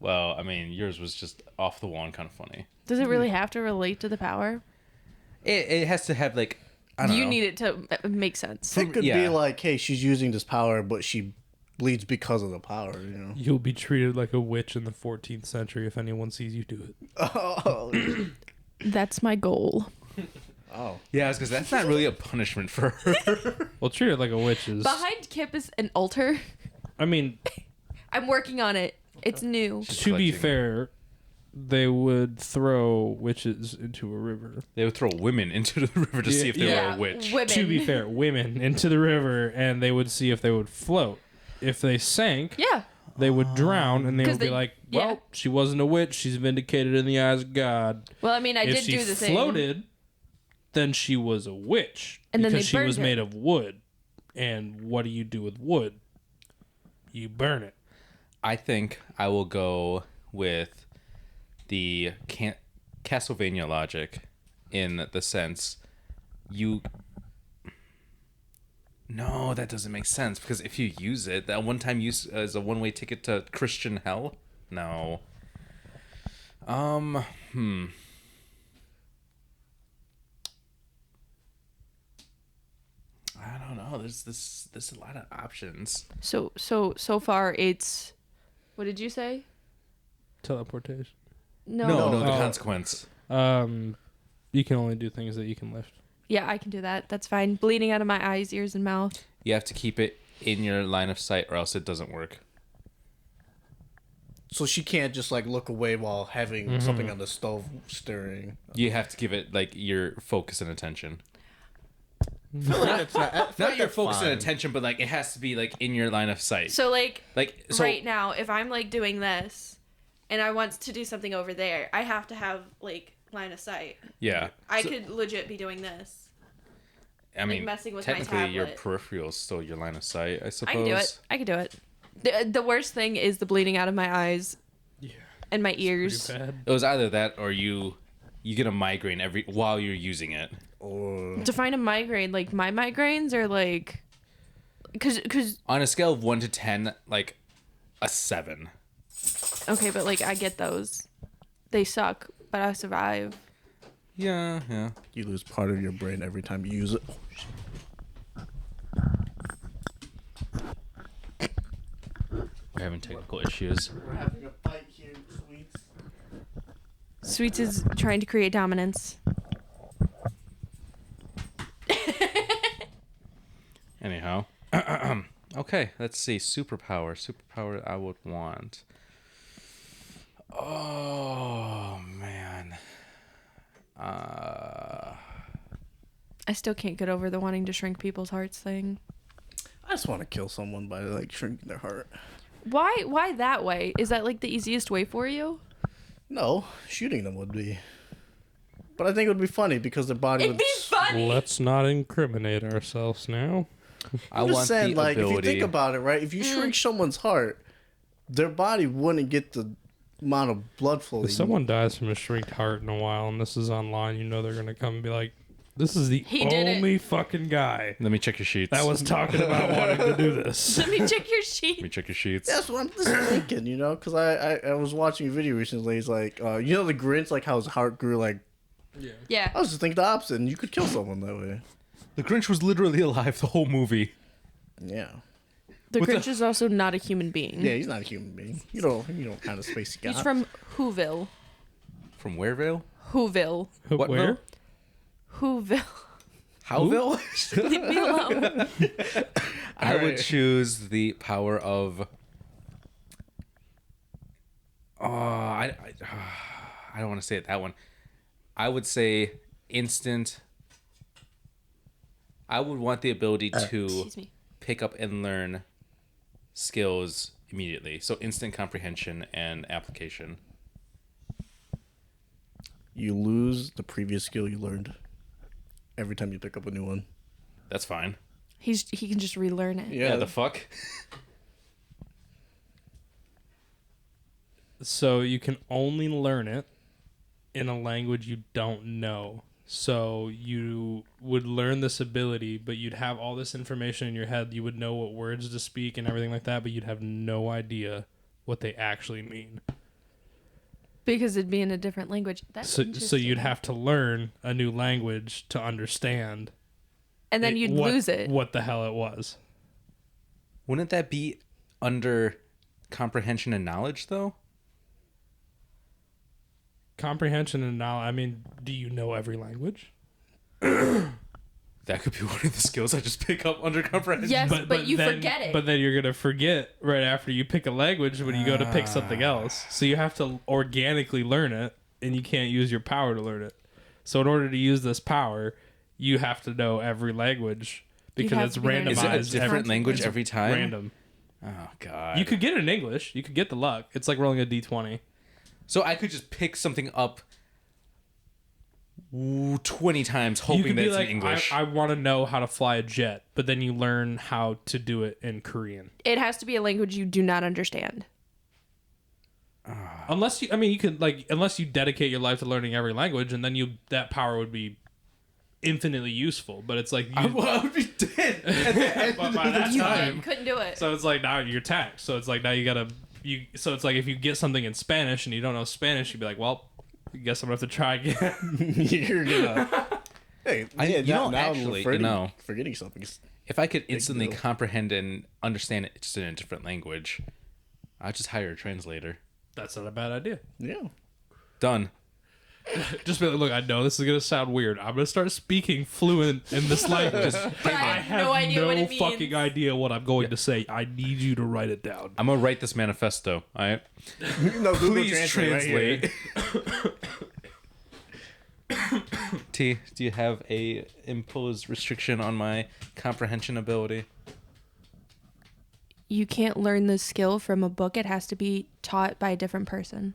Well, I mean, yours was just off the wall and kind of funny. Does it really have to relate to the power? It has to have like, I don't know. You need it to make sense. It could be yeah. like, hey, she's using this power, but she bleeds because of the power. You know. You'll be treated like a witch in the 14th century if anyone sees you do it. Oh. That's my goal. Oh. Yeah, because that's not really a punishment for her. Well, treat it like a witch is. Behind Kip is an altar. I mean, I'm working on it. It's new. to be collecting. fair, they would throw witches into a river. They would throw women into the river to see if they Yeah. were a witch. Women. To be fair, women into the river, and they would see if they would float. If they sank, Yeah. they would drown, and they 'Cause would be they- like, "Well, yeah. she wasn't a witch. She's vindicated in the eyes of God." Well, I mean, I if did she do the same. floated, then she was a witch And then because they she burned was her. made of wood. And what do you do with wood? You burn it. I think I will go with the Castlevania logic in the sense you. No, that doesn't make sense because if you use it, that one-time use as a one-way ticket to Christian hell. No. I don't know. There's a lot of options. So far it's. What did you say? Teleportation. No. No, the Oh. consequence. You can only do things that you can lift. Yeah, I can do that. That's fine. Bleeding out of my eyes, ears, and mouth. You have to keep it in your line of sight, or else it doesn't work. So she can't just like look away while having something on the stove stirring. You have to give it like your focus and attention. Not Not your focus and attention, but like it has to be like in your line of sight. So like So right now, if I'm like doing this, and I want to do something over there, I have to have like line of sight. yeah, I could legit be doing this. I mean, messing with my technically your tablet. peripheral is still your line of sight, I suppose. I can do it. I can do it. The worst thing is the bleeding out of my eyes. Yeah. And my ears. Pretty bad. It was either that or you get a migraine while you're using it. Or Define a migraine. Like my migraines are like, cause On a scale of 1 to 10, like a 7. okay, but like I get those. They suck, but I survive. Yeah. you lose part of your brain every time you use it. We're having technical issues. We're having a fight here, Sweets. Sweets is trying to create dominance. Anyhow. Okay, let's see. Superpower. Superpower I would want. Oh, man. I still can't get over the wanting to shrink people's hearts thing. I just want to kill someone by like shrinking their heart. Why that way? Is that like the easiest way for you? No, shooting them would be. But I think it would be funny because their body It'd would. be funny. Let's not incriminate ourselves now. I'm just saying, like, if you think about it, right? If you shrink someone's heart, their body wouldn't get the amount of blood flow. If someone dies from a shrinked heart in a while and this is online, you know they're going to come and be like, this is the He did it. only fucking guy Let me check your sheets. that was talking about wanting to do this. Let me check your Let sheet. me check your sheets. That's what I'm just thinking, you know? Because I was watching a video recently. It's like, you know, the Grinch, like how his heart grew. Like, Yeah. I was just thinking the opposite, and you could kill someone that way. The Grinch was literally alive the whole movie. Yeah. The What the- Grinch is also not a human being. Yeah, he's not a human being. You know kind of space he got. He's from Whoville. From Whereville? Whoville. What Where? Whoville. Howville? Leave me alone. I would Alright. choose the power of. Oh, I don't want to say it that one. I would say instant. I would want the ability to Excuse me. pick up and learn skills immediately. So instant comprehension and application. You lose the previous skill you learned every time you pick up a new one. That's fine. He can just relearn it. Yeah, the fuck? So you can only learn it in a language you don't know. So you would learn this ability, but you'd have all this information in your head. You would know what words to speak and everything like that, but you'd have no idea what they actually mean. Because it'd be in a different language. That's So interesting. you'd have to learn a new language to understand. And then you'd lose it. What the hell it was. Wouldn't that be under comprehension and knowledge, though? Comprehension and knowledge. I mean, do you know every language? That could be one of the skills I just pick up under comprehension. Yes, but you then, forget it. But then you're gonna forget right after you pick a language when you go to pick something else. So you have to organically learn it, and you can't use your power to learn it. So in order to use this power, you have to know every language because have it's to be learning randomized. Is it a different language It's every time? Random. Oh, God. You could get it in English. You could get the luck. It's like rolling a d20. So I could just pick something up 20 times You hoping could that be it's like, in English. I want to know how to fly a jet, but then you learn how to do it in Korean. It has to be a language you do not understand. Unless you could unless you dedicate your life to learning every language, and then that power would be infinitely useful. But it's like I would be dead. but by that time, Couldn't do it. so it's like now you're taxed. So it's like now you gotta So it's like if you get something in Spanish and you don't know Spanish, you'd be like, well, I guess I'm gonna have to try again. You're gonna. Hey, forgetting something. If I could instantly deal. comprehend and understand it just in a different language, I'd just hire a translator. That's not a bad idea. Yeah. Done. Just be like, look, I know this is gonna sound weird. I'm gonna start speaking fluent in this language. But I have no idea what it means. Fucking idea what I'm going to say. I need you to write it down. I'm gonna write this manifesto. All right. No, Google Please Translate. translate. T, do you have a imposed restriction on my comprehension ability? You can't learn the skill from a book. It has to be taught by a different person.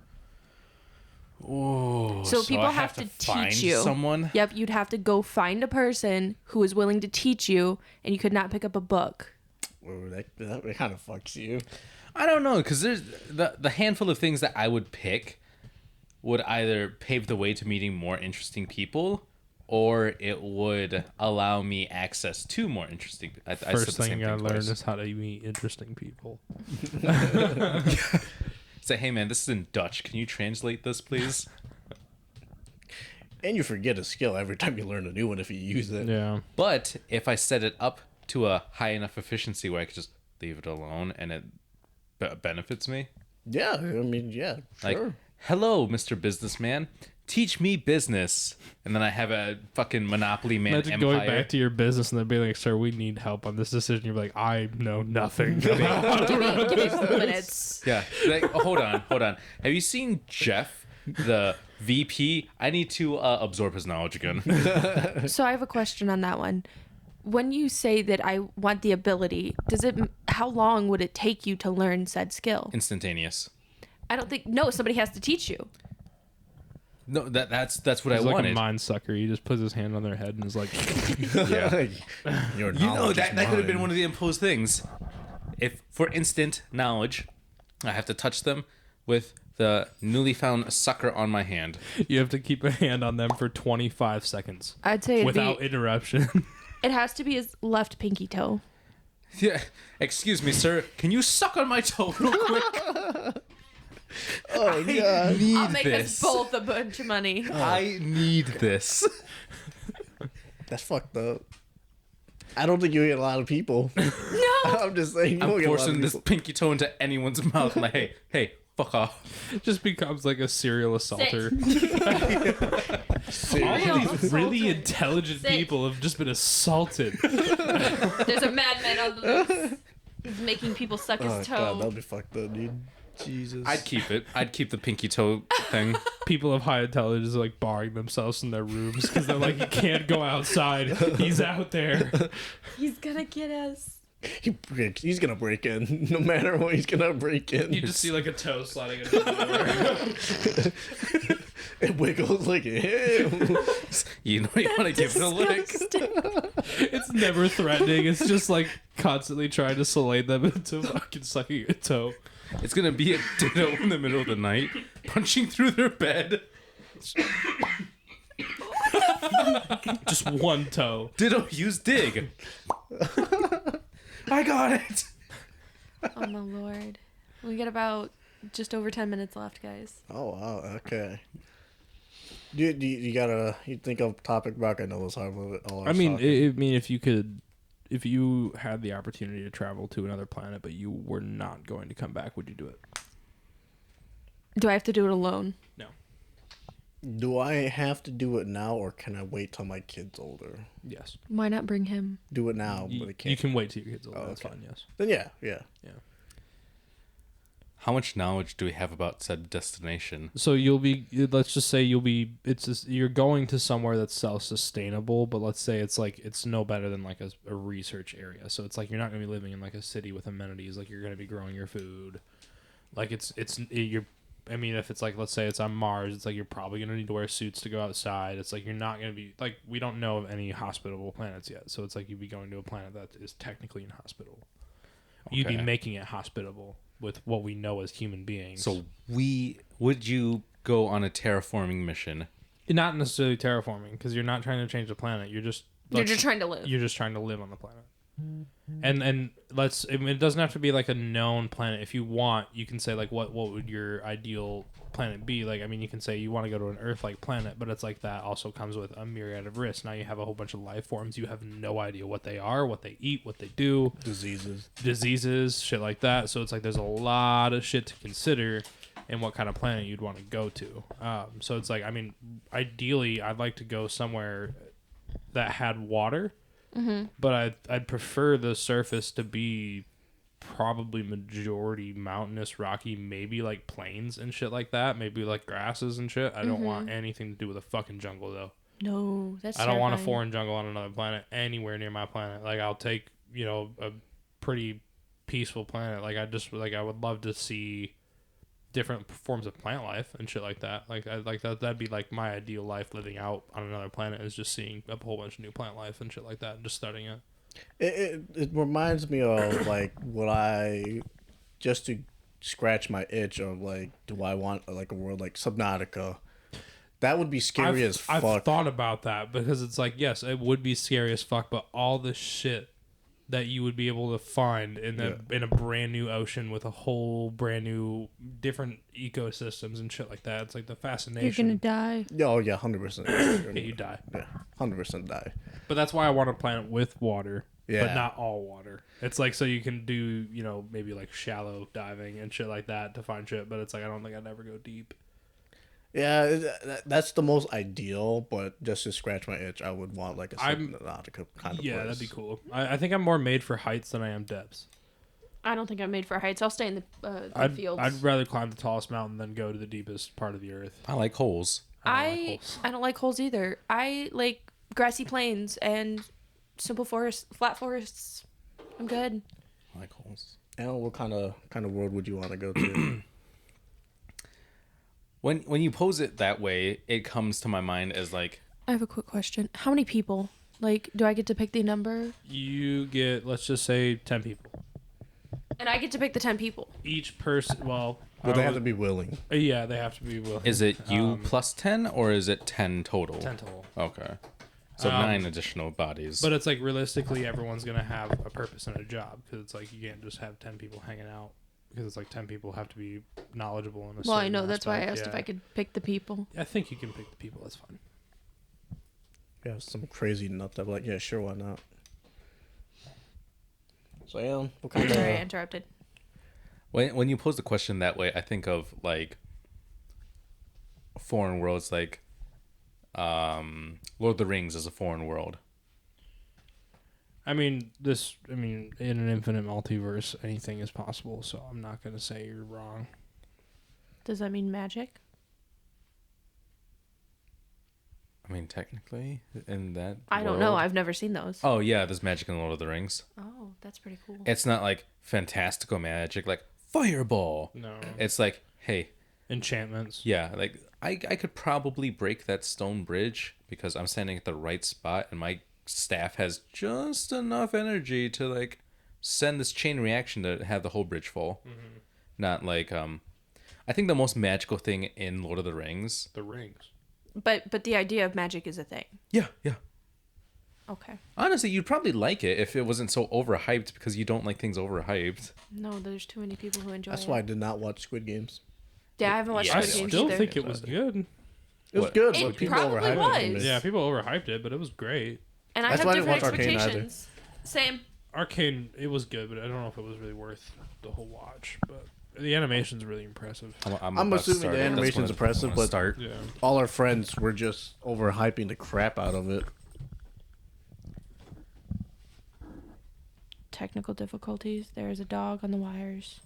Oh, So people I have to find teach you. someone. Yep, you'd have to go find a person who is willing to teach you, and you could not pick up a book. Ooh, that kind of fucks you. I don't know, because there's the handful of things that I would pick would either pave the way to meeting more interesting people, or it would allow me access to more interesting. First thing you gotta learn is how to meet interesting people. Say, hey man, this is in Dutch. Can you translate this, please? And you forget a skill every time you learn a new one if you use it. Yeah. But if I set it up to a high enough efficiency where I could just leave it alone and it benefits me, Yeah, I mean, yeah, like, sure. hello, Mr. Businessman, teach me business, and then I have a fucking Monopoly Man Imagine empire. going back to your business and they're being like, sir, we need help on this decision. You're like, I know nothing. Give me 2 minutes. Yeah, like, oh, hold on. Have you seen Jeff, the VP? I need to absorb his knowledge again. So I have a question on that one. When you say that I want the ability, how long would it take you to learn said skill? Instantaneous. I don't think, no, somebody has to teach you. No, that's what He's I like wanted. a mind sucker. He just puts his hand on their head and is like, Yeah. Your You know, knowledge that is could have been mine. one of the imposed things. If, for instant knowledge, I have to touch them with the newly found sucker on my hand. you have to keep a hand on them for 25 seconds I'd say without interruption. it has to be his left pinky toe. Yeah. Excuse me, sir. Can you suck on my toe real quick? Oh, God. I'll make us both a bunch of money. I need this. That's fucked up. I don't think you get a lot of people. No. I'm just saying, you I'm don't get a lot forcing of this people. pinky toe into anyone's mouth. Like, hey, fuck off. Just becomes like a serial assaulter. All Real of these really assaulter. intelligent Sit. people have just been assaulted. There's a madman on the loose. He's making people suck his Oh, toe. God, that'd be fucked up, dude. Jesus. I'd keep it. I'd keep the pinky toe thing. People of high intelligence are like barring themselves in their rooms because they're like, he can't go outside. He's out there. He's gonna get us. He's gonna break in. No matter what, he's gonna break in. You just see like a toe sliding into the door. It wiggles like him. You know you want to give it a lick. It's never threatening. It's just like constantly trying to slay them into fucking sucking a toe. It's gonna be a ditto in the middle of the night, punching through their bed. Just one toe. Ditto, use dig. I got it. Oh my lord. We got about just over 10 minutes left, guys. Oh wow. Okay. You think of topic back? I know it's hard with it. I mean, if you had the opportunity to travel to another planet, but you were not going to come back, would you do it? Do I have to do it alone? No. Do I have to do it now, or can I wait till my kid's older? Yes. Why not bring him? Do it now, but I You can't. can wait till your kids older. Oh, That's okay. fine. Yes. Then yeah. How much knowledge do we have about said destination? So let's just say you're going to somewhere that's self-sustainable, but let's say it's no better than like a research area. So it's like you're not going to be living in like a city with amenities. Like you're going to be growing your food. Like I mean, if it's like, let's say it's on Mars, it's like you're probably going to need to wear suits to go outside. It's like you're not going to be like, we don't know of any hospitable planets yet. So it's like you'd be going to a planet that is technically inhospitable. You'd be Okay. making it hospitable with what we know as human beings. So would you go on a terraforming mission? Not necessarily terraforming, because you're not trying to change the planet. You're just trying to live. You're just trying to live on the planet. And it doesn't have to be like a known planet. If you want, you can say like what would your ideal planet be? Like, I mean, you can say you want to go to an Earth-like planet, but it's like that also comes with a myriad of risks. Now you have a whole bunch of life forms. You have no idea what they are, what they eat, what they do. Diseases. Diseases, shit like that. So it's like there's a lot of shit to consider and what kind of planet you'd want to go to. So it's like, I mean, ideally, I'd like to go somewhere that had water, but I'd prefer the surface to be probably majority mountainous, rocky, maybe like plains and shit like that, maybe like grasses and shit. I don't want anything to do with a fucking jungle though. No, that's I don't want a terrifying. foreign jungle on another planet anywhere near my planet. Like, I'll take, a pretty peaceful planet. Like, I would love to see different forms of plant life and shit like that. Like, that'd be like my ideal life, living out on another planet, is just seeing a whole bunch of new plant life and shit like that and just studying it. It reminds me of like what I just to scratch my itch of like, do I want like a world like Subnautica? That would be scary as fuck. I've thought about that, because it's like, yes, it would be scary as fuck, but all the shit that you would be able to find in a brand new ocean with a whole brand new different ecosystems and shit like that. It's like the fascination. You're gonna die. Oh yeah, 100%. Yeah, you die. Yeah, 100% die. But that's why I want a planet with water, Yeah. but not all water. It's like, so you can do, maybe like shallow diving and shit like that to find shit, but it's like, I don't think I'd ever go deep. Yeah, that's the most ideal, but just to scratch my itch, I would want like a Subnautica kind of Yeah, place. that'd be cool. I think I'm more made for heights than I am depths. I don't think I'm made for heights. I'll stay in the fields. I'd rather climb the tallest mountain than go to the deepest part of the earth. I like holes. I don't like holes either. I like grassy plains and simple forests, flat forests. I'm good. I like holes. And what kind of world would you want to go to? When you pose it that way, it comes to my mind as like, I have a quick question. How many people? Like, do I get to pick the number? You get, let's just say, 10 people. And I get to pick the 10 people. Each person, well... But they have to be willing. Yeah, they have to be willing. is it you plus 10 or is it 10 total? 10 total. Okay. So 9 additional bodies. But it's like, realistically, everyone's going to have a purpose and a job. Because it's like, you can't just have 10 people hanging out. Because it's like 10 people have to be knowledgeable in a Well, I certain know. That's why I aspect. asked if I could pick the people. I think you can pick the people. That's fine. Yeah, some crazy nut that like, yeah, sure, why not? So yeah, what kind Sorry, I of interrupted. When you pose the question that way, I think of like foreign worlds, like Lord of the Rings is a foreign world. I mean, in an infinite multiverse, anything is possible. So I'm not going to say you're wrong. Does that mean magic? I mean, technically, in that I don't world- know. I've never seen those. Oh yeah, there's magic in Lord of the Rings. Oh, that's pretty cool. It's not like fantastical magic, like fireball. No. It's like, hey, Enchantments. yeah, like I could probably break that stone bridge because I'm standing at the right spot and my staff has just enough energy to like send this chain reaction to have the whole bridge fall. Mm-hmm. Not like I think the most magical thing in Lord of the Rings. The rings. But the idea of magic is a thing. Yeah. Okay. Honestly, you'd probably like it if it wasn't so overhyped because you don't like things overhyped. No, there's too many people who enjoy That's it. why I did not watch Squid Games. Yeah, I haven't watched Yeah, I Squid Games still either. think it was good. It was What? good, It but people probably overhyped it. for was. me. Yeah, people overhyped it, but it was great. And I That's have why I didn't different watch Arcane either. expectations. Same. Arcane, it was good, but I don't know if it was really worth the whole watch. But the animation's really impressive. I'm about to assuming start the it. That's animation's when I impressive, wanna but start. Yeah. all our friends were just overhyping the crap out of it. Technical difficulties. There is a dog on the wires.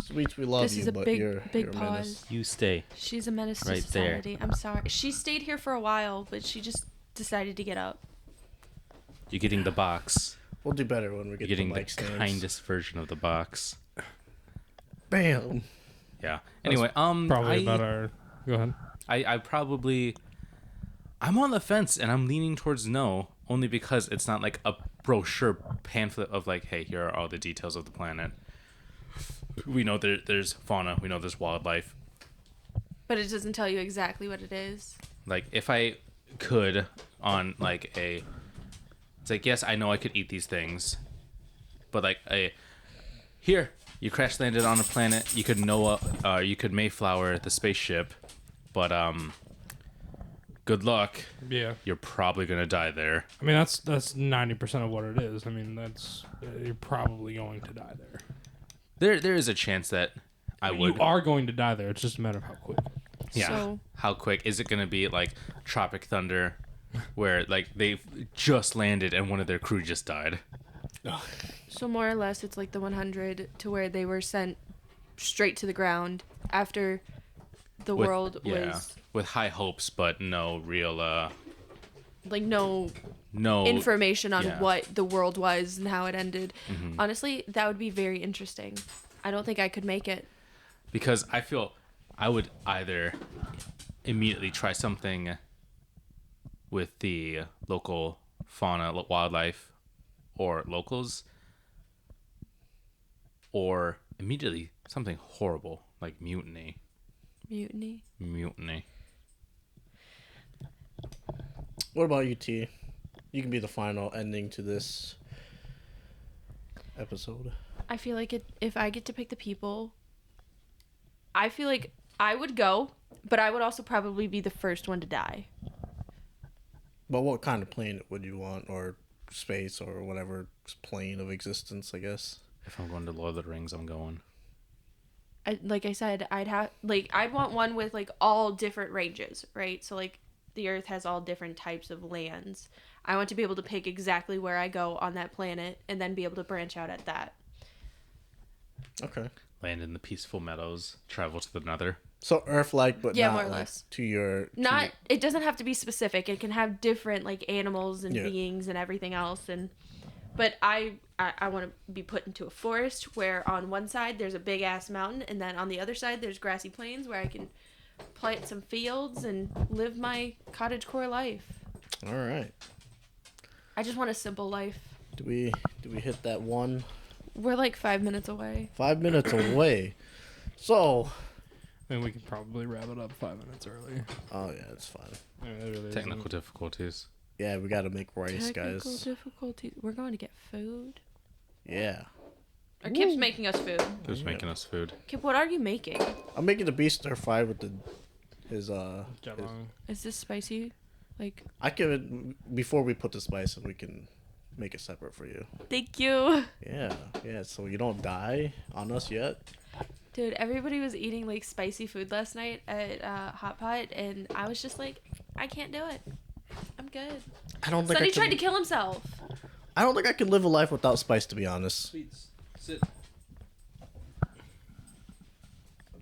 Sweets, we love This you, is a but big, you're big a pause. menace. You stay. She's a menace to Right there. society. I'm sorry. She stayed here for a while, but she just decided to get up. You're getting the box. We'll do better when we You're get getting the the mic stands. kindest version of the box. Bam. Yeah. Anyway, Probably about our. Go ahead. I probably I'm on the fence and I'm leaning towards no, only because it's not like a brochure pamphlet of like, hey, here are all the details of the planet. We know there's fauna, we know there's wildlife. But it doesn't tell you exactly what it is. Like if I could on like it's like, yes, I know I could eat these things, but like here, you crash landed on a planet, you could Noah, you could Mayflower the spaceship, but good luck. Yeah. You're probably gonna die there. I mean, that's 90% of what it is. I mean, that's you're probably going to die there. There is a chance that I would. You are going to die there. It's just a matter of how quick. Yeah. So- How quick is it gonna be? Like Tropic Thunder, where like they just landed and one of their crew just died. So more or less, it's like the 100 to where they were sent straight to the ground after the world was with high hopes, but no real like no no information on yeah. what the world was and how it ended. Honestly, that would be very interesting. I don't think I could make it. because I feel I would either immediately try something with the local fauna, wildlife, or locals, or immediately something horrible like mutiny. Mutiny. What about you, T? You can be the final ending to this episode. I feel like if I get to pick the people, I feel like I would go, but I would also probably be the first one to die. But what kind of planet would you want, or space, or whatever plane of existence? I guess. If I'm going to Lord of the Rings, I'm going. Like I said, I'd want one with like all different ranges, right? So like the Earth has all different types of lands. I want to be able to pick exactly where I go on that planet and then be able to branch out at that. Okay. Land in the peaceful meadows, travel to the nether. So Earth-like, but Yeah, not more or like less. to your Not it doesn't have to be specific. It can have different like animals and Yeah. beings and everything else but I want to be put into a forest where on one side there's a big ass mountain and then on the other side there's grassy plains where I can plant some fields and live my cottagecore life. All right. I just want a simple life. Do we hit that one? We're like 5 minutes away. 5 minutes away. So. I mean, we could probably wrap it up 5 minutes early. Oh yeah, it's fine. I mean, it really Technical isn't. difficulties. Yeah, we got to make rice, Technical guys. difficulties. We're going to get food. Yeah. Or Kip's making us food. Who's making us food? Kip, what are you making? I'm making the beef stir fry with his Jabong. Is this spicy? Like, I can before we put the spice in, we can make it separate for you. thank you. Yeah, so you don't die on us yet. Dude, everybody was eating like spicy food last night at Hot Pot, and I was just like, I can't do it. I'm good. I don't think Sonny tried to kill himself. I don't think I can live a life without spice, to be honest. Sweets. Sit.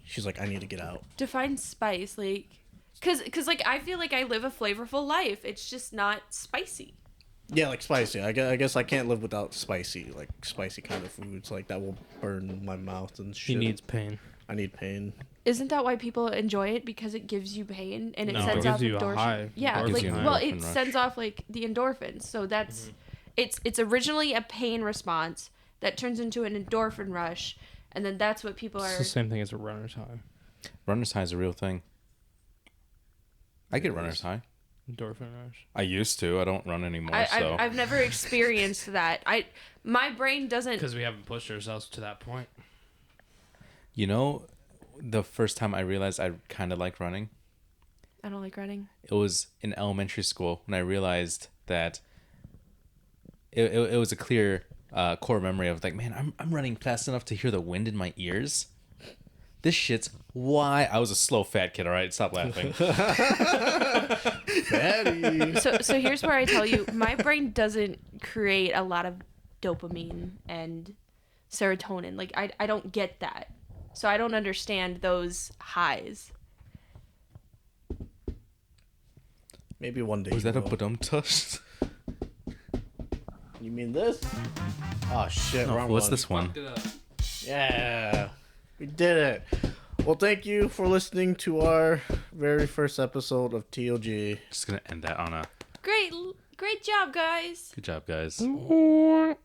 She's like, I need to get out. Define spice, like, cause like I feel like I live a flavorful life. It's just not spicy. Yeah, like spicy. I guess I can't live without spicy kind of foods. Like that will burn my mouth and shit. He needs pain. I need pain. Isn't that why people enjoy it? Because it gives you pain and it No, sends it off gives you a endorphins. high. Yeah, Gives like you an well, endorphin it rush. sends off like the endorphins. So that's it's originally a pain response that turns into an endorphin rush, and then that's what people It's are. the same thing as a runner's high. Runner's high is a real thing. I get It runner's is. high. Endorphin rush. I used to. I don't run anymore. so I've never experienced that. My brain doesn't. Because we haven't pushed ourselves to that point. you know, the first time I realized I kind of liked running, I don't like running. it was in elementary school when I realized that it was a clear core memory of like, man, I'm running fast enough to hear the wind in my ears. This shit's why I was a slow fat kid. All right, stop laughing. Daddy. So here's where I tell you, my brain doesn't create a lot of dopamine and serotonin. Like I don't get that. So I don't understand those highs. Maybe one day. Was you that a will. badum tush? You mean this? Oh shit! No, wrong what's one. this one? Yeah, we did it. Well, thank you for listening to our very first episode of TOG. Just gonna end that on a Great job, guys. good job, guys. What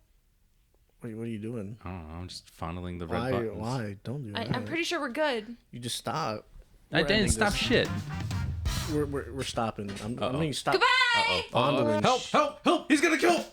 are you doing? I don't know. I'm just fondling the red Why? buttons. Why? Don't do that. I'm pretty sure we're good. You just stop. I We're didn't ending stop this. shit. We're stopping. I'm Uh-oh. gonna stop Goodbye. Uh-oh. fondling. Help! Help! Help! He's gonna kill!